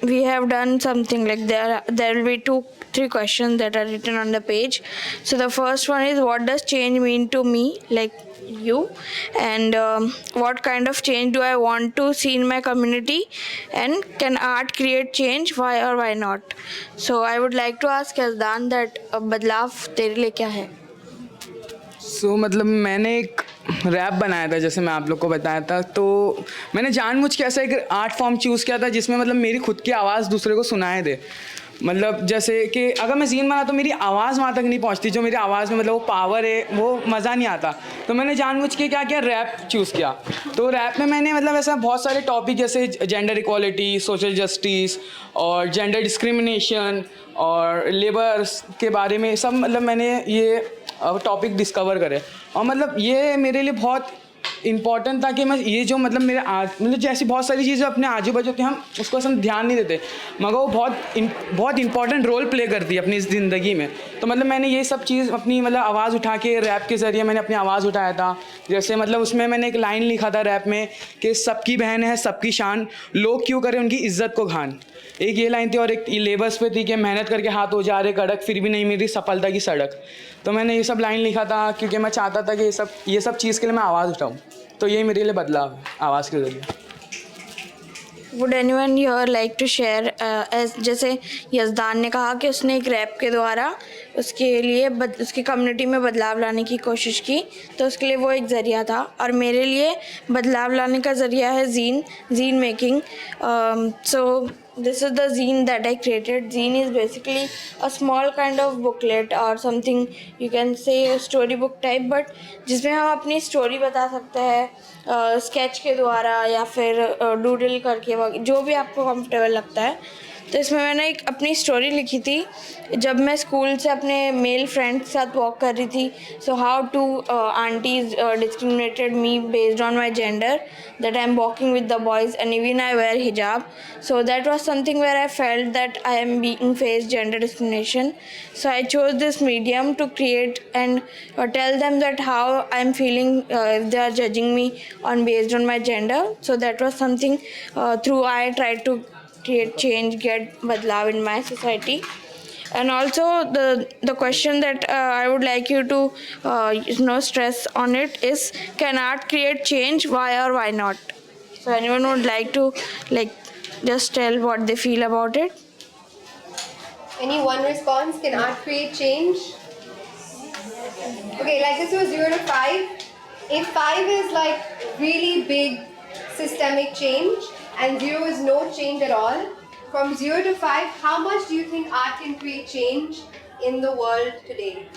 we have done something like there will be 2-3 questions that are written on the page. So the first one is, what does change mean to me, like you, and what kind of change do I want to see in my community, and can art create change, why or why not? So I would like to ask Yazdan that बदलाव तेरे लिए क्या है? सो मतलब मैंने एक rap बनाया था, जैसे मैं आप लोग को बताया था, तो मैंने जानबूझ के ऐसा एक आर्ट फॉर्म चूज़ किया था जिसमें मतलब मेरी खुद की आवाज़ दूसरे को सुनाए दे. मतलब जैसे कि अगर मैं ज़ीन बना तो मेरी आवाज़ वहाँ तक नहीं पहुँचती, जो मेरी आवाज़ में मतलब वो पावर है, वो मज़ा नहीं आता. तो मैंने जानबूझ के क्या किया, रैप चूज़ किया. तो रैप में मैंने मतलब ऐसा बहुत सारे टॉपिक जैसे जेंडर इक्वालिटी, सोशल जस्टिस और जेंडर डिस्क्रिमिनेशन और लेबर्स के बारे में सब मतलब मैंने ये टॉपिक डिस्कवर करे. और मतलब ये मेरे लिए बहुत इम्पॉर्टेंट था कि मैं ये जो मतलब मेरे मतलब जैसी बहुत सारी चीज़ें अपने आजू बाजू होती हैं हम उसको हम ध्यान नहीं देते, मगर वो बहुत इंपॉर्टेंट रोल प्ले करती है अपनी ज़िंदगी में. तो मतलब मैंने ये सब चीज़ अपनी मतलब आवाज़ उठा के रैप के ज़रिए मैंने अपनी आवाज़ उठाया था. जैसे मतलब उसमें मैंने एक लाइन लिखा था रैप में कि सबकी बहन है सबकी शान, लोग क्यों करें उनकी इज्जत को घान. एक ये लाइन थी और एक लेबर्स पे थी कि मेहनत करके हाथ हो जा रहे कड़क, फिर भी नहीं मिली सफलता की सड़क. तो मैंने ये सब लाइन लिखा था क्योंकि मैं चाहता था कि ये सब चीज़ के लिए मैं आवाज़ उठाऊँ. तो ये मेरे लिए बदलाव है आवाज़ के ज़रिए. Would anyone here like to share जैसे यज़दान ने कहा कि उसने एक रैप के द्वारा उसके लिए उसकी कम्युनिटी में बदलाव लाने की कोशिश की, तो उसके लिए वो एक ज़रिया था. और मेरे लिए बदलाव लाने का ज़रिया है ज़ीन making. So this is the zine that I created. Zine is basically a small kind of booklet or something, you can say a storybook type, but जिसमें हम अपनी स्टोरी बता सकते हैं स्केच के द्वारा या फिर डूडल करके, जो भी आपको कंफर्टेबल लगता है. तो इसमें मैंने एक अपनी स्टोरी लिखी थी जब मैं स्कूल से अपने मेल फ्रेंड्स के साथ वॉक कर रही थी. So how two aunties discriminated me based on my gender, that I'm walking with the boys and even I wear hijab. So that was something where I felt that I am being faced gender discrimination. So I chose this medium to create and tell them that how I'm feeling if they are judging me based on my gender. So that was something through I tried to create change, get badlav in my society. And also the question that I would like you to stress on it is, can art create change, why or why not? So anyone would like to just tell what they feel about it? Any one response? Can art create change? Okay, like this was 0 to 5. If 5 is like really big systemic change and 0 is no change at all, from 0 to 5, how much do you think art can create change in the world today?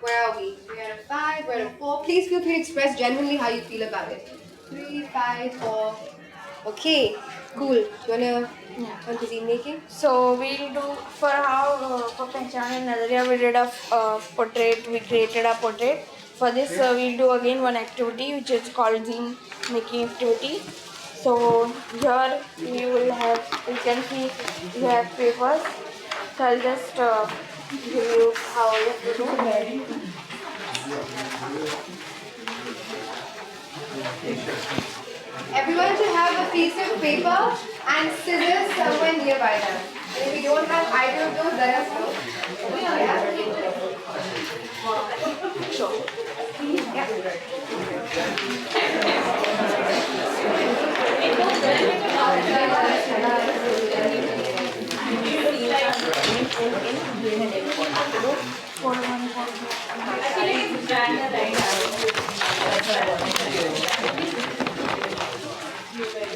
Where are we? We're at a 5, we're at a 4. Please feel free to express genuinely how you feel about it. 3, 5, 4. Okay, cool. Do you want to zine making? So we'll do for Pehchan and Nazariya, we did a portrait. We created a portrait. For this, we'll do again one activity which is called zine making activity. So here you can see you have papers. So I'll just give you how you have to do it. Everyone should have a piece of paper and scissors somewhere nearby them. And if you don't have either of those, let us know. Yeah? Sure. Yeah.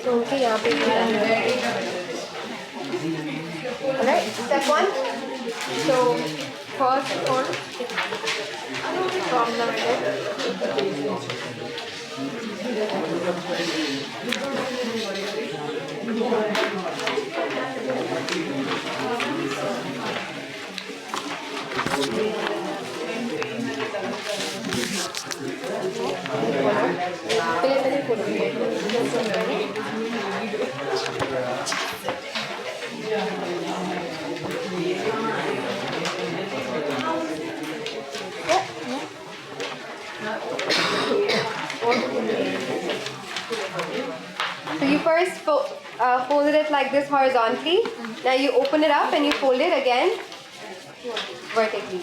So उनके यहाँ पे alright, step 1. So first hold from the middle. So you first folded it like this horizontally. Now you open it up and you fold it again vertically.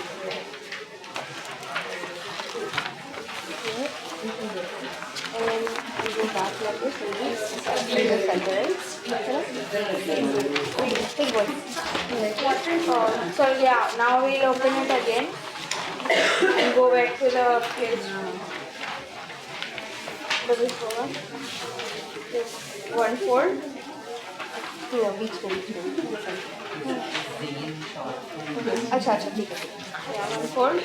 And then you go back like this and you the center. Big one. So yeah, now we'll open it again and go back to the place. Double fold. One fold. अच्छा अच्छा ठीक है. Yeah, one fold.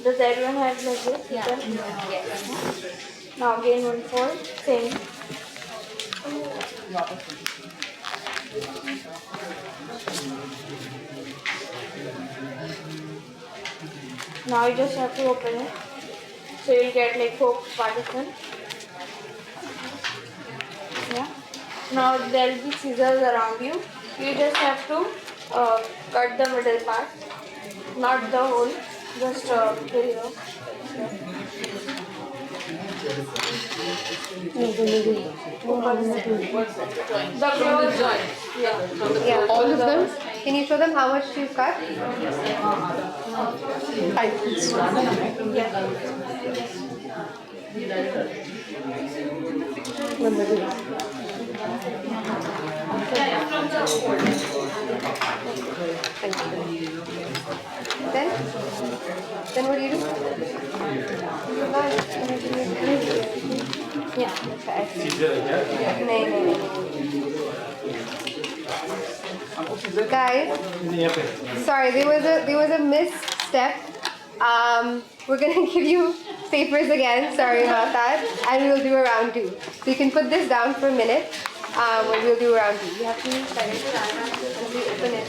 Does everyone have like this? Yeah. Yes. Now again one fold. Same. Now you just have to open it. So you'll get like 4 partitions. Yeah. Now there'll be scissors around you. You just have to cut the middle part, not the whole, just here. The close joint. Yeah. All of them? Can you show them how much you've cut? Then what do you do? Yeah. नहीं. Guys, sorry, there was a misstep. We're gonna give you papers again. Sorry about that, and we'll do a round 2. So you can put this down for a minute. We'll do a round 2. You have to use that. And we open it.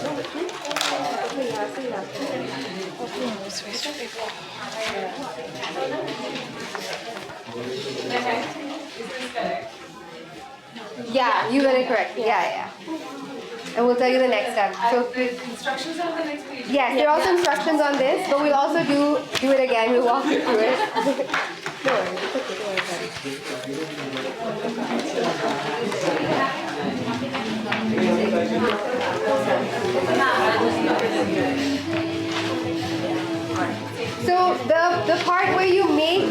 Yeah, you got it correct. Yeah. And we'll tell you the next step. So Instructions on the next page. yes, there are also instructions on this, but we'll also do it again. We'll walk you through it. Don't worry, it's okay. Don't worry about it. So the part where you make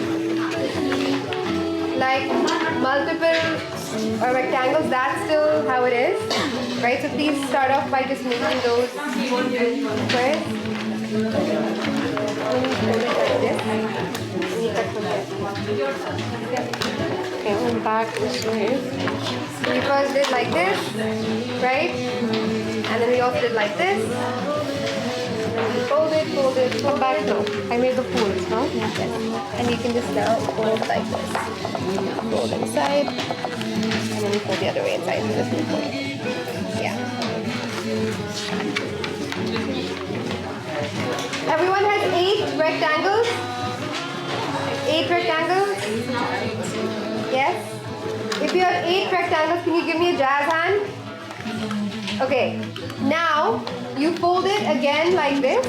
like multiple rectangles, that's still how it is, right? So please start off by just making those squares. Okay, and back this way. So we first did like this, right? And then we also did like this. And then we fold it. Come back now. I made the folds, no? Yes. And you can just now fold like this. Fold inside. And then you fold the other way inside. So this is fold. Yeah. Everyone has 8 rectangles? 8 rectangles? Yes? If you have 8 rectangles, can you give me a jazz hand? Okay. Now, you fold it again like this,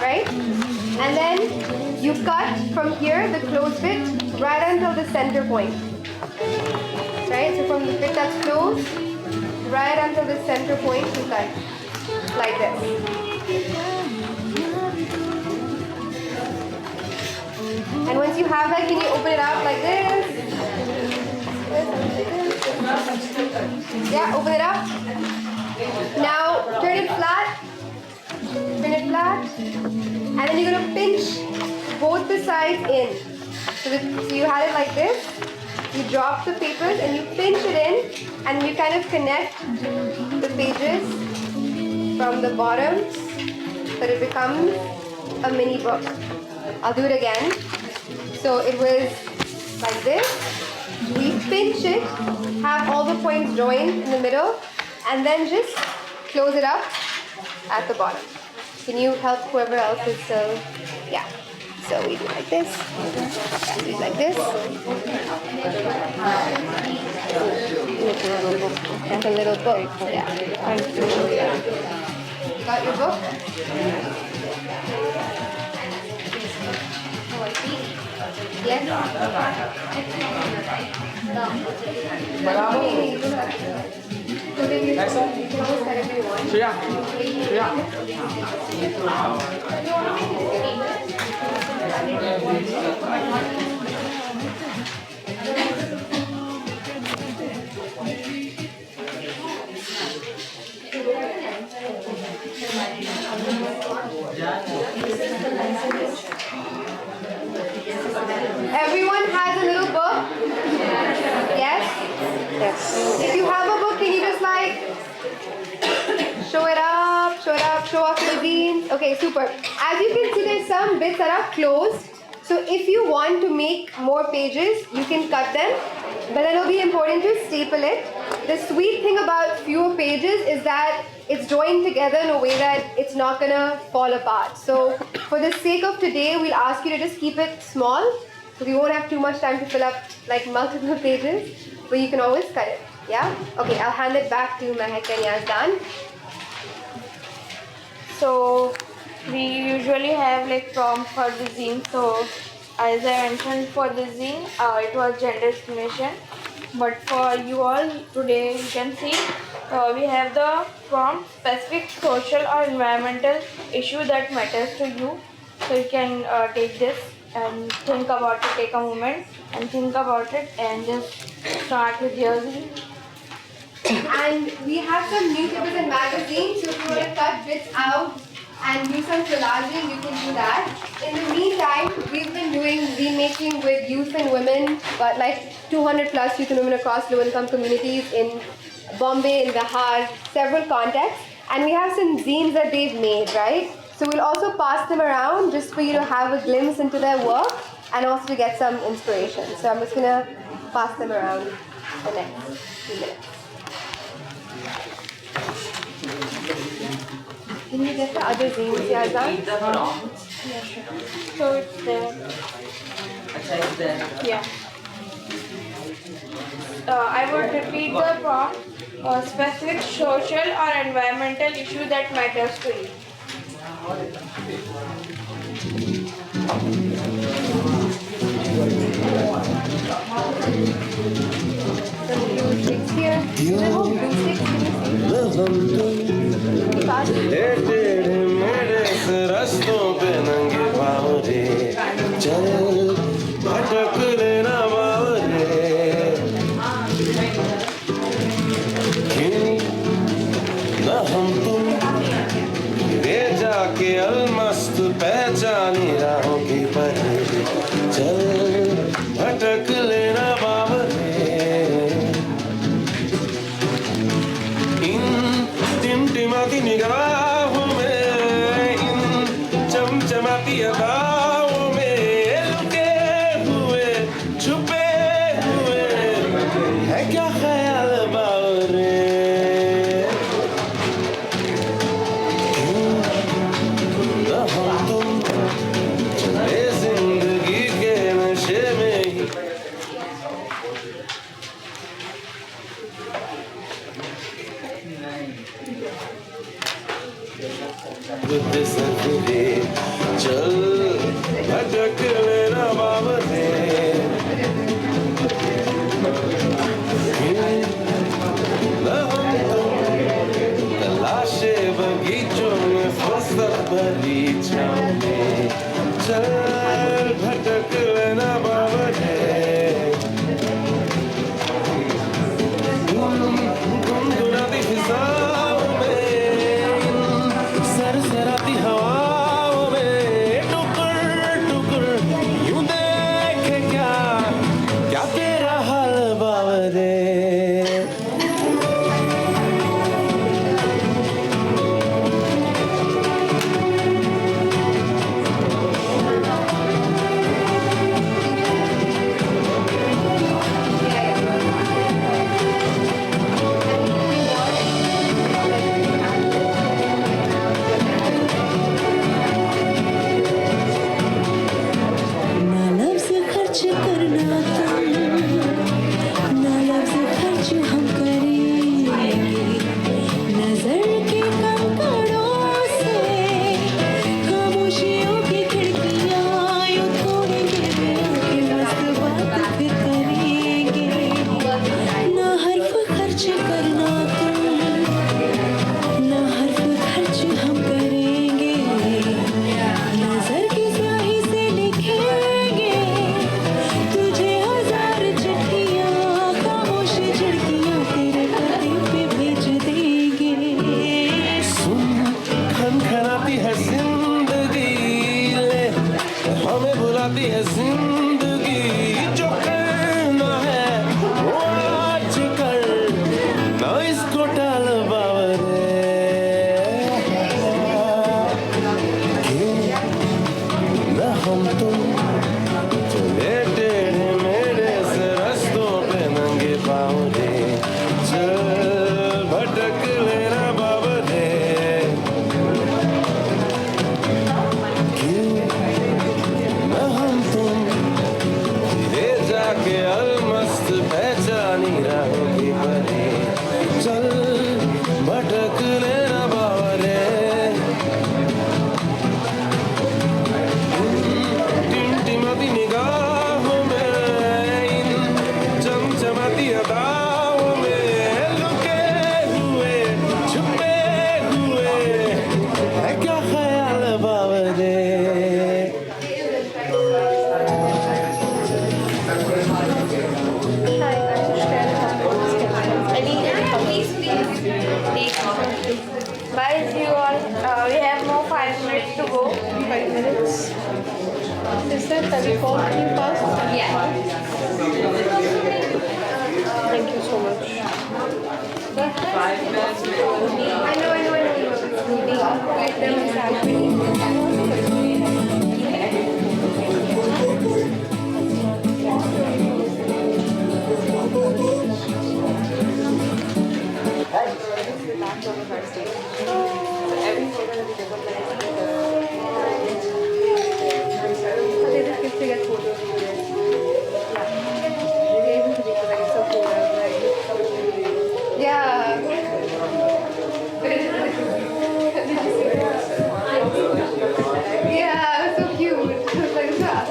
right? And then you cut from here, the closed bit, right until the center point. Right? So from the bit that's closed, right until the center point, you cut like this. And once you have that, can you open it up like this? Yeah, open it up. Now turn it flat. Turn it flat. And then you're gonna pinch both the sides in. So you had it like this. You drop the papers and you pinch it in, and you kind of connect the pages from the bottom so that it becomes a mini book. I'll do it again. So it was like this. We pinch it, have all the points joined in the middle, and then just close it up at the bottom. Can you help whoever else is still? Yeah. So we do like this. Yeah, do it like this. Like a little book. Yeah. You got your book? Yes. So then you can always whatever you want. Everyone has a little book? Yes? Yes. If you have a book, can you just like show it up, show off your zines? Okay, super. As you can see, there's some bits that are closed. So if you want to make more pages, you can cut them. But then it'll be important to staple it. The sweet thing about fewer pages is that it's joined together in a way that it's not gonna fall apart. So for the sake of today, we'll ask you to just keep it small, so we won't have too much time to fill up like multiple pages, but you can always cut it. Yeah? Okay, I'll hand it back to Mehak and Yazdan. So we usually have like prompts for the zine. So as I mentioned for the zine, it was gender discrimination. But for you all today, you can see we have the prompt specific social or environmental issue that matters to you. So you can take this and think about it, take a moment and think about it and just start with your zine. And we have some newspapers and magazines, so if you want to cut bits out and do some collaging, you can do that. In the meantime, we've been doing zine making with youth and women, but like 200 plus youth and women across low-income communities in Bombay, in Bihar, several contexts. And we have some zines that they've made, right? So we'll also pass them around just for you to have a glimpse into their work and also to get some inspiration. So I'm just gonna pass them around the next few minutes. Can you get the other zines, Yazdan? Yeah, sure. So it's there. Yeah. I would repeat the prompt. Specific social or environmental issue that matters to you. रस्तों पे नंगे पाँव रे चल भटक लेना बावरे क्यों न हम तुम रे जाके अलमस्त पहचानी राहों की पर चल भटक लेना बावरे इन टिमटिमाती निगाहों में चमचमाती अदाओं में लुके हुए छुपे हुए है क्या ख्याल बावरे क्यों न हम तुम चले जिंदगी के नशे में ही बुद्ध सतरे चल भटक लेना बावरे तलाशे बगीचों में फुर्सत भरी छाँव में चल भटक लेना बावरे करना तुम ना हर्फ खर्च हम करेंगे नजर की स्याही से लिखेंगे तुझे हजार चिट्ठियां खामोश झिड़कियां तेरे पते पे भेज देंगे खनखनाती है जिंदगी ले हमें बुलाती है जिंदगी जो करना है वो आज कर ना इसको टाल बावरे क्यों ना हम तुम चले टेढ़े मेढ़े से रस्तों पे नंगे पाँव रे चल भटक लेना बावरे ना हम तुम धीरे जाके अलमस्त पहचानी राहों परे चल भटक लेना बावरे टिमटिमाती निगाहों में इन चमचमाती अदाओं में लुके हुए छुपे हुए है क्या ख्याल बावरे Guys, you all, we have more 5 minutes to go. 5 minutes. Is that the report you passed? Yeah. Thank you so much. I know. Yeah, so cute. Like that.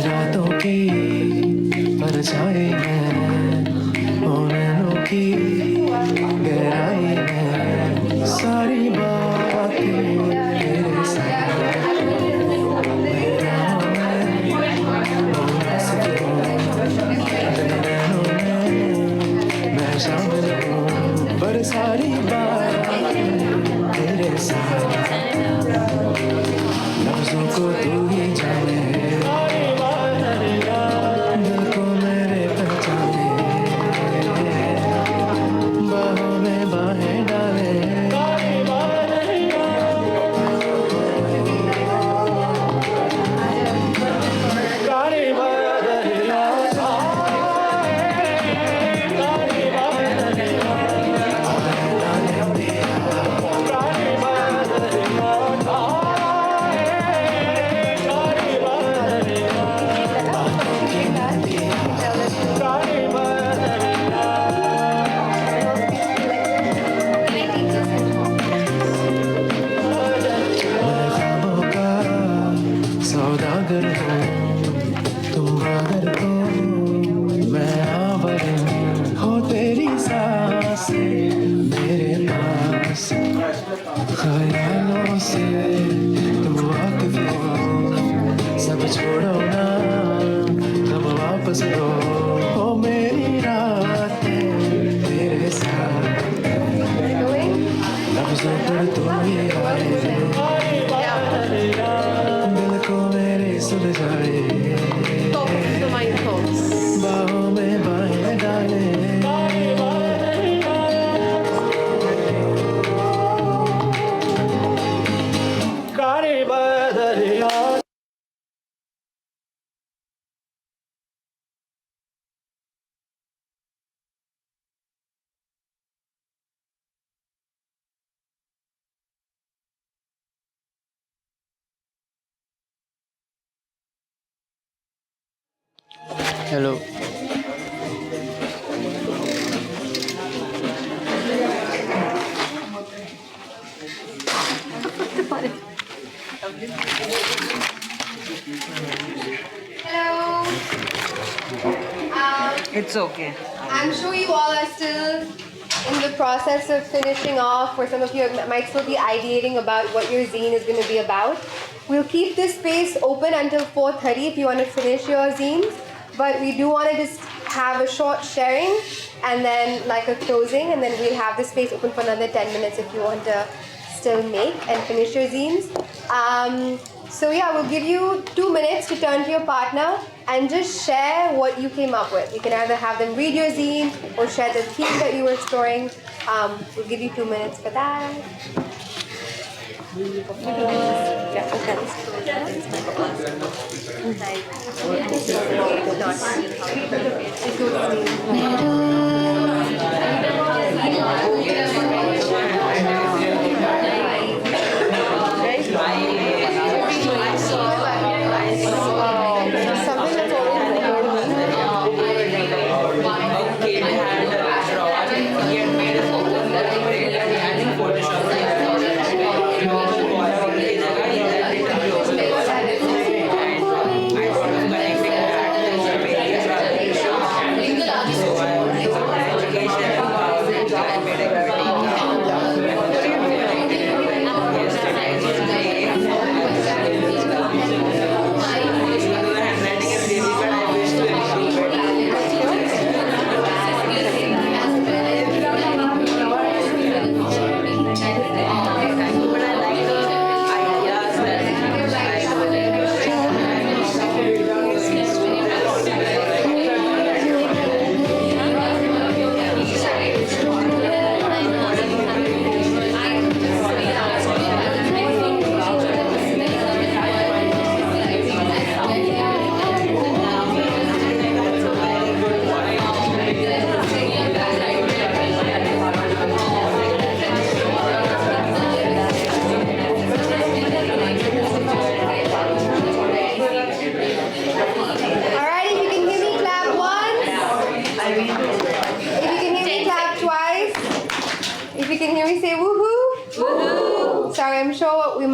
रातों की परछाई में नैनों की गहराई में सारी बातें तेरे साथ मैं शामिल हूँ पर सारी बातें तेरे साथ लफ्जों को तू ही जाने दिल को मेरे पहचाने बाहों में बाहें डाले सौदागर हो तुम बागर हो मैं आवर हो तेरी सांसें मेरे पास ख्यालों से तुम वाकिफ हो सब छोड़ो ना तब वापस लो हो मेरी रातें तेरे साथ लफ्जों पर तुम ही आए दिल को मेरे सुलझाए बाहों में बाहें डाले कारे बदलिया Hello. Hello. It's okay. I'm sure you all are still in the process of finishing off, or some of you might still be ideating about what your zine is going to be about. We'll keep this space open until 4:30 if you want to finish your zines, but we do want to just have a short sharing and then like a closing, and then we'll have the space open for another 10 minutes if you want to still make and finish your zines. So yeah, we'll give you 2 minutes to turn to your partner and just share what you came up with. You can either have them read your zine or share the theme that you were exploring. We'll give you 2 minutes for that.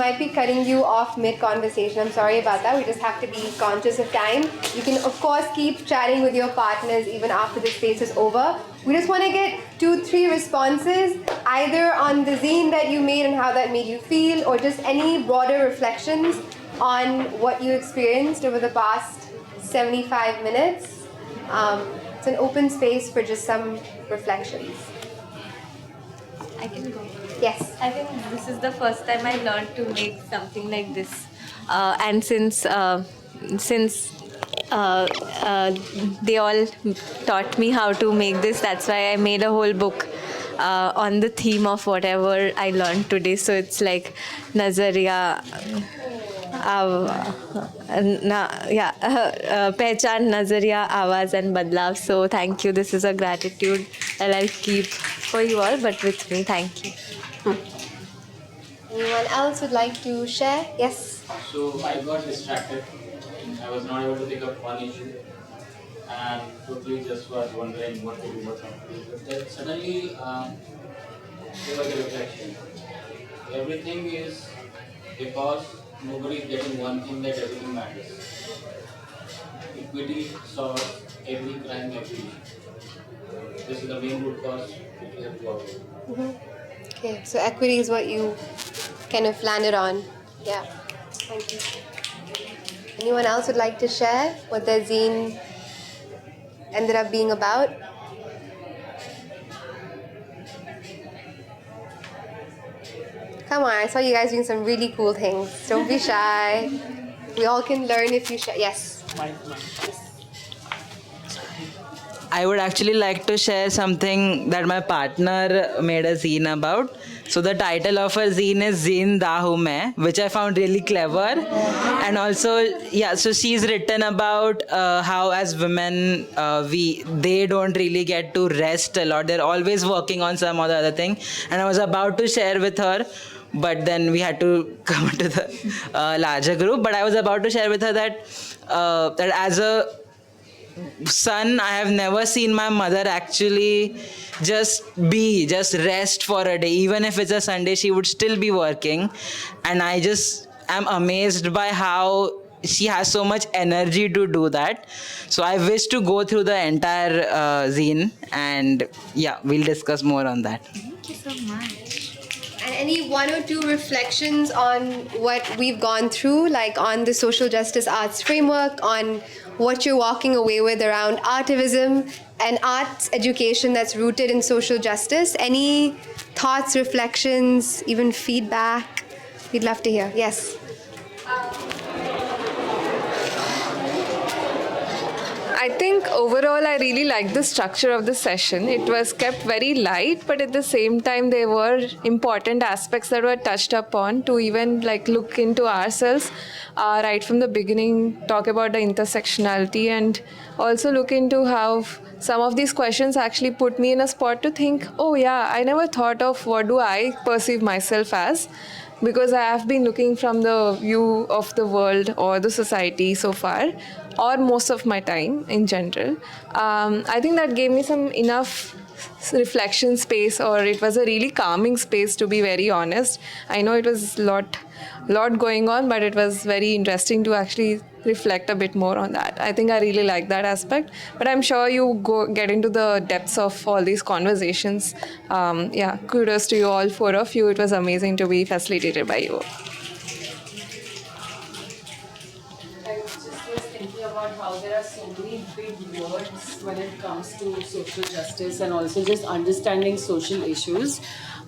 might be cutting you off mid-conversation. I'm sorry about that. We just have to be conscious of time. You can, of course, keep chatting with your partners even after the space is over. We just want to get 2-3 responses, either on the zine that you made and how that made you feel, or just any broader reflections on what you experienced over the past 75 minutes. It's an open space for just some reflections. I can go. Yes. I think this is the first time I learned to make something like this. And since they all taught me how to make this, that's why I made a whole book on the theme of whatever I learned today. So it's like Nazariya, Pehchan, Nazariya, Awaaz and Badlav. So thank you. This is a gratitude that I'll keep for you all, but with me. Thank you. Anyone else would like to share? Yes. So I got distracted. I was not able to pick up one issue and totally just was wondering what to do, what not to do. But then suddenly there was a reflection. Everything is because nobody is getting one thing, that everything matters. Equity solves every crime, every issue. This is the main root cause which we have to avoid. Okay, so equity is what you kind of landed on. Yeah. Thank you. Anyone else would like to share what their zine ended up being about? Come on, I saw you guys doing some really cool things. Don't be shy. We all can learn if you share. Yes. I would actually like to share something that my partner made a zine about. So the title of her zine is Zinda Hu Main, which I found really clever. And also, yeah, so she's written about how as women, they don't really get to rest a lot. They're always working on some or the other thing. And I was about to share with her, but then we had to come to the larger group. But I was about to share with her that that as a son, I have never seen my mother actually just rest for a day. Even if it's a Sunday, she would still be working. And I just am amazed by how she has so much energy to do that. So I wish to go through the entire zine, and yeah, we'll discuss more on that. Thank you so much. And any 1 or 2 reflections on what we've gone through, like on the social justice arts framework, on what you're walking away with around artivism and arts education that's rooted in social justice? Any thoughts, reflections, even feedback? We'd love to hear. Yes. I think overall I really liked the structure of the session. It was kept very light, but at the same time there were important aspects that were touched upon to even like look into ourselves right from the beginning, talk about the intersectionality, and also look into how some of these questions actually put me in a spot to think, oh yeah, I never thought of what do I perceive myself as, because I have been looking from the view of the world or the society so far, or most of my time in general. I think that gave me some enough reflection space, or it was a really calming space, to be very honest. I know it was a lot going on, but it was very interesting to actually reflect a bit more on that. I think I really like that aspect, but I'm sure you get into the depths of all these conversations. Yeah, kudos to you all, 4 of you. It was amazing to be facilitated by you. I just was thinking about how there are so many big words when it comes to social justice and also just understanding social issues.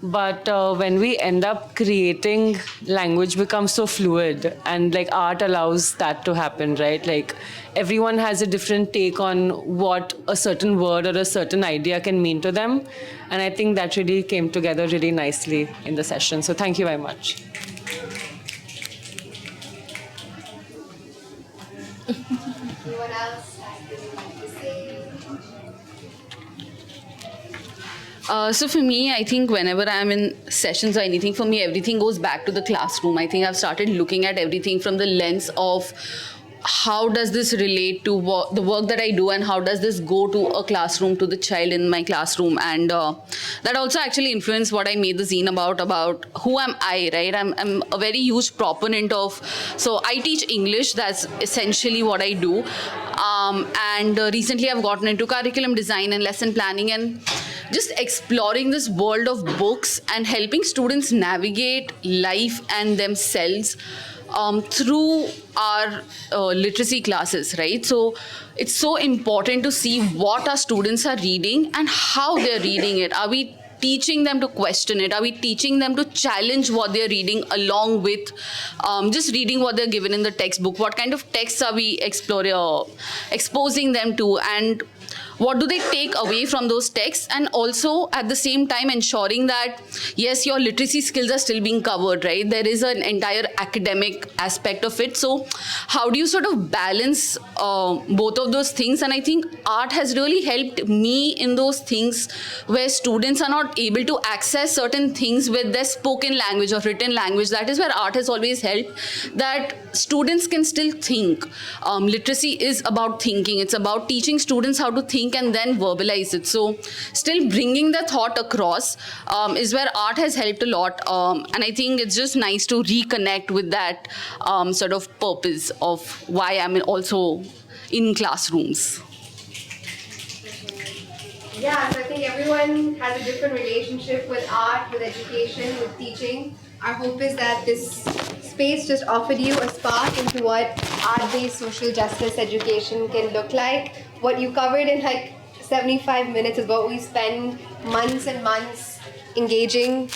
But when we end up creating, language becomes so fluid, and like art allows that to happen, right? Like everyone has a different take on what a certain word or a certain idea can mean to them. And I think that really came together really nicely in the session. So thank you very much. Anyone else have anything to say? So for me, I think whenever I'm in sessions or anything, for me, everything goes back to the classroom. I think I've started looking at everything from the lens of how does this relate to the work that I do, and how does this go to a classroom, to the child in my classroom? And that also actually influenced what I made the zine about who am I, right? I'm a very huge proponent of, so I teach English, that's essentially what I do. And recently I've gotten into curriculum design and lesson planning, and just exploring this world of books and helping students navigate life and themselves through our literacy classes, right? So it's so important to see what our students are reading and how they're reading it. Are we teaching them to question it? Are we teaching them to challenge what they're reading along with just reading what they're given in the textbook? What kind of texts are we exposing them to? And what do they take away from those texts? And also at the same time ensuring that, yes, your literacy skills are still being covered, right? There is an entire academic aspect of it. So how do you sort of balance both of those things? And I think art has really helped me in those things where students are not able to access certain things with their spoken language or written language. That is where art has always helped, that students can still think. Literacy is about thinking. It's about teaching students how to think and then verbalize it. So still bringing the thought across is where art has helped a lot. And I think it's just nice to reconnect with that sort of purpose of why I'm also in classrooms. Yeah, so I think everyone has a different relationship with art, with education, with teaching. Our hope is that this space just offered you a spark into what art-based social justice education can look like. What you covered in like 75 minutes is what we spend months and months engaging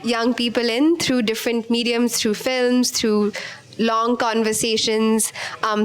young people in through different mediums, through films, through long conversations,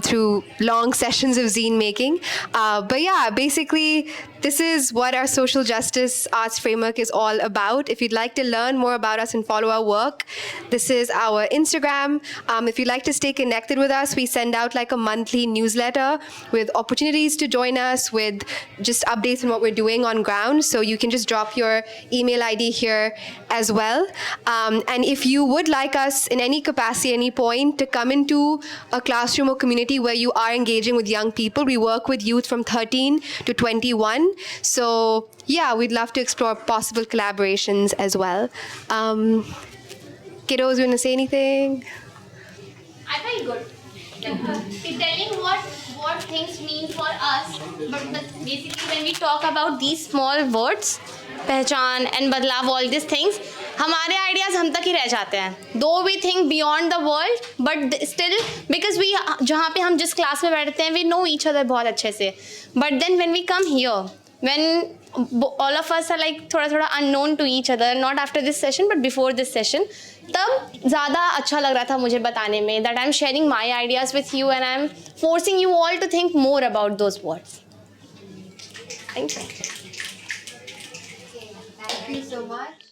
through long sessions of zine making. But yeah, basically, this is what our social justice arts framework is all about. If you'd like to learn more about us and follow our work, this is our Instagram. If you'd like to stay connected with us, we send out like a monthly newsletter with opportunities to join us, with just updates on what we're doing on ground. So you can just drop your email ID here as well. And if you would like us in any capacity, any point, to come into a classroom or community where you are engaging with young people, we work with youth from 13 to 21. So yeah, we'd love to explore possible collaborations as well. Kiddos, you want to say anything? I felt good. Telling what things mean for us, but basically when we talk about these small words, पहचान and बदलाव, all these things, हमारे ideas हम तक ही रह जाते हैं. Though we think beyond the world, but still because we जहाँ पे हम जिस class में बैठते हैं, we know each other बहुत अच्छे से. But then when we come here, when all of us are like थोड़ा unknown to each other, not after this session but before this session, तब ज़्यादा अच्छा लग रहा था मुझे बताने में that I'm sharing my ideas with you and I'm forcing you all to think more about those words. Thank you. Thank you so much.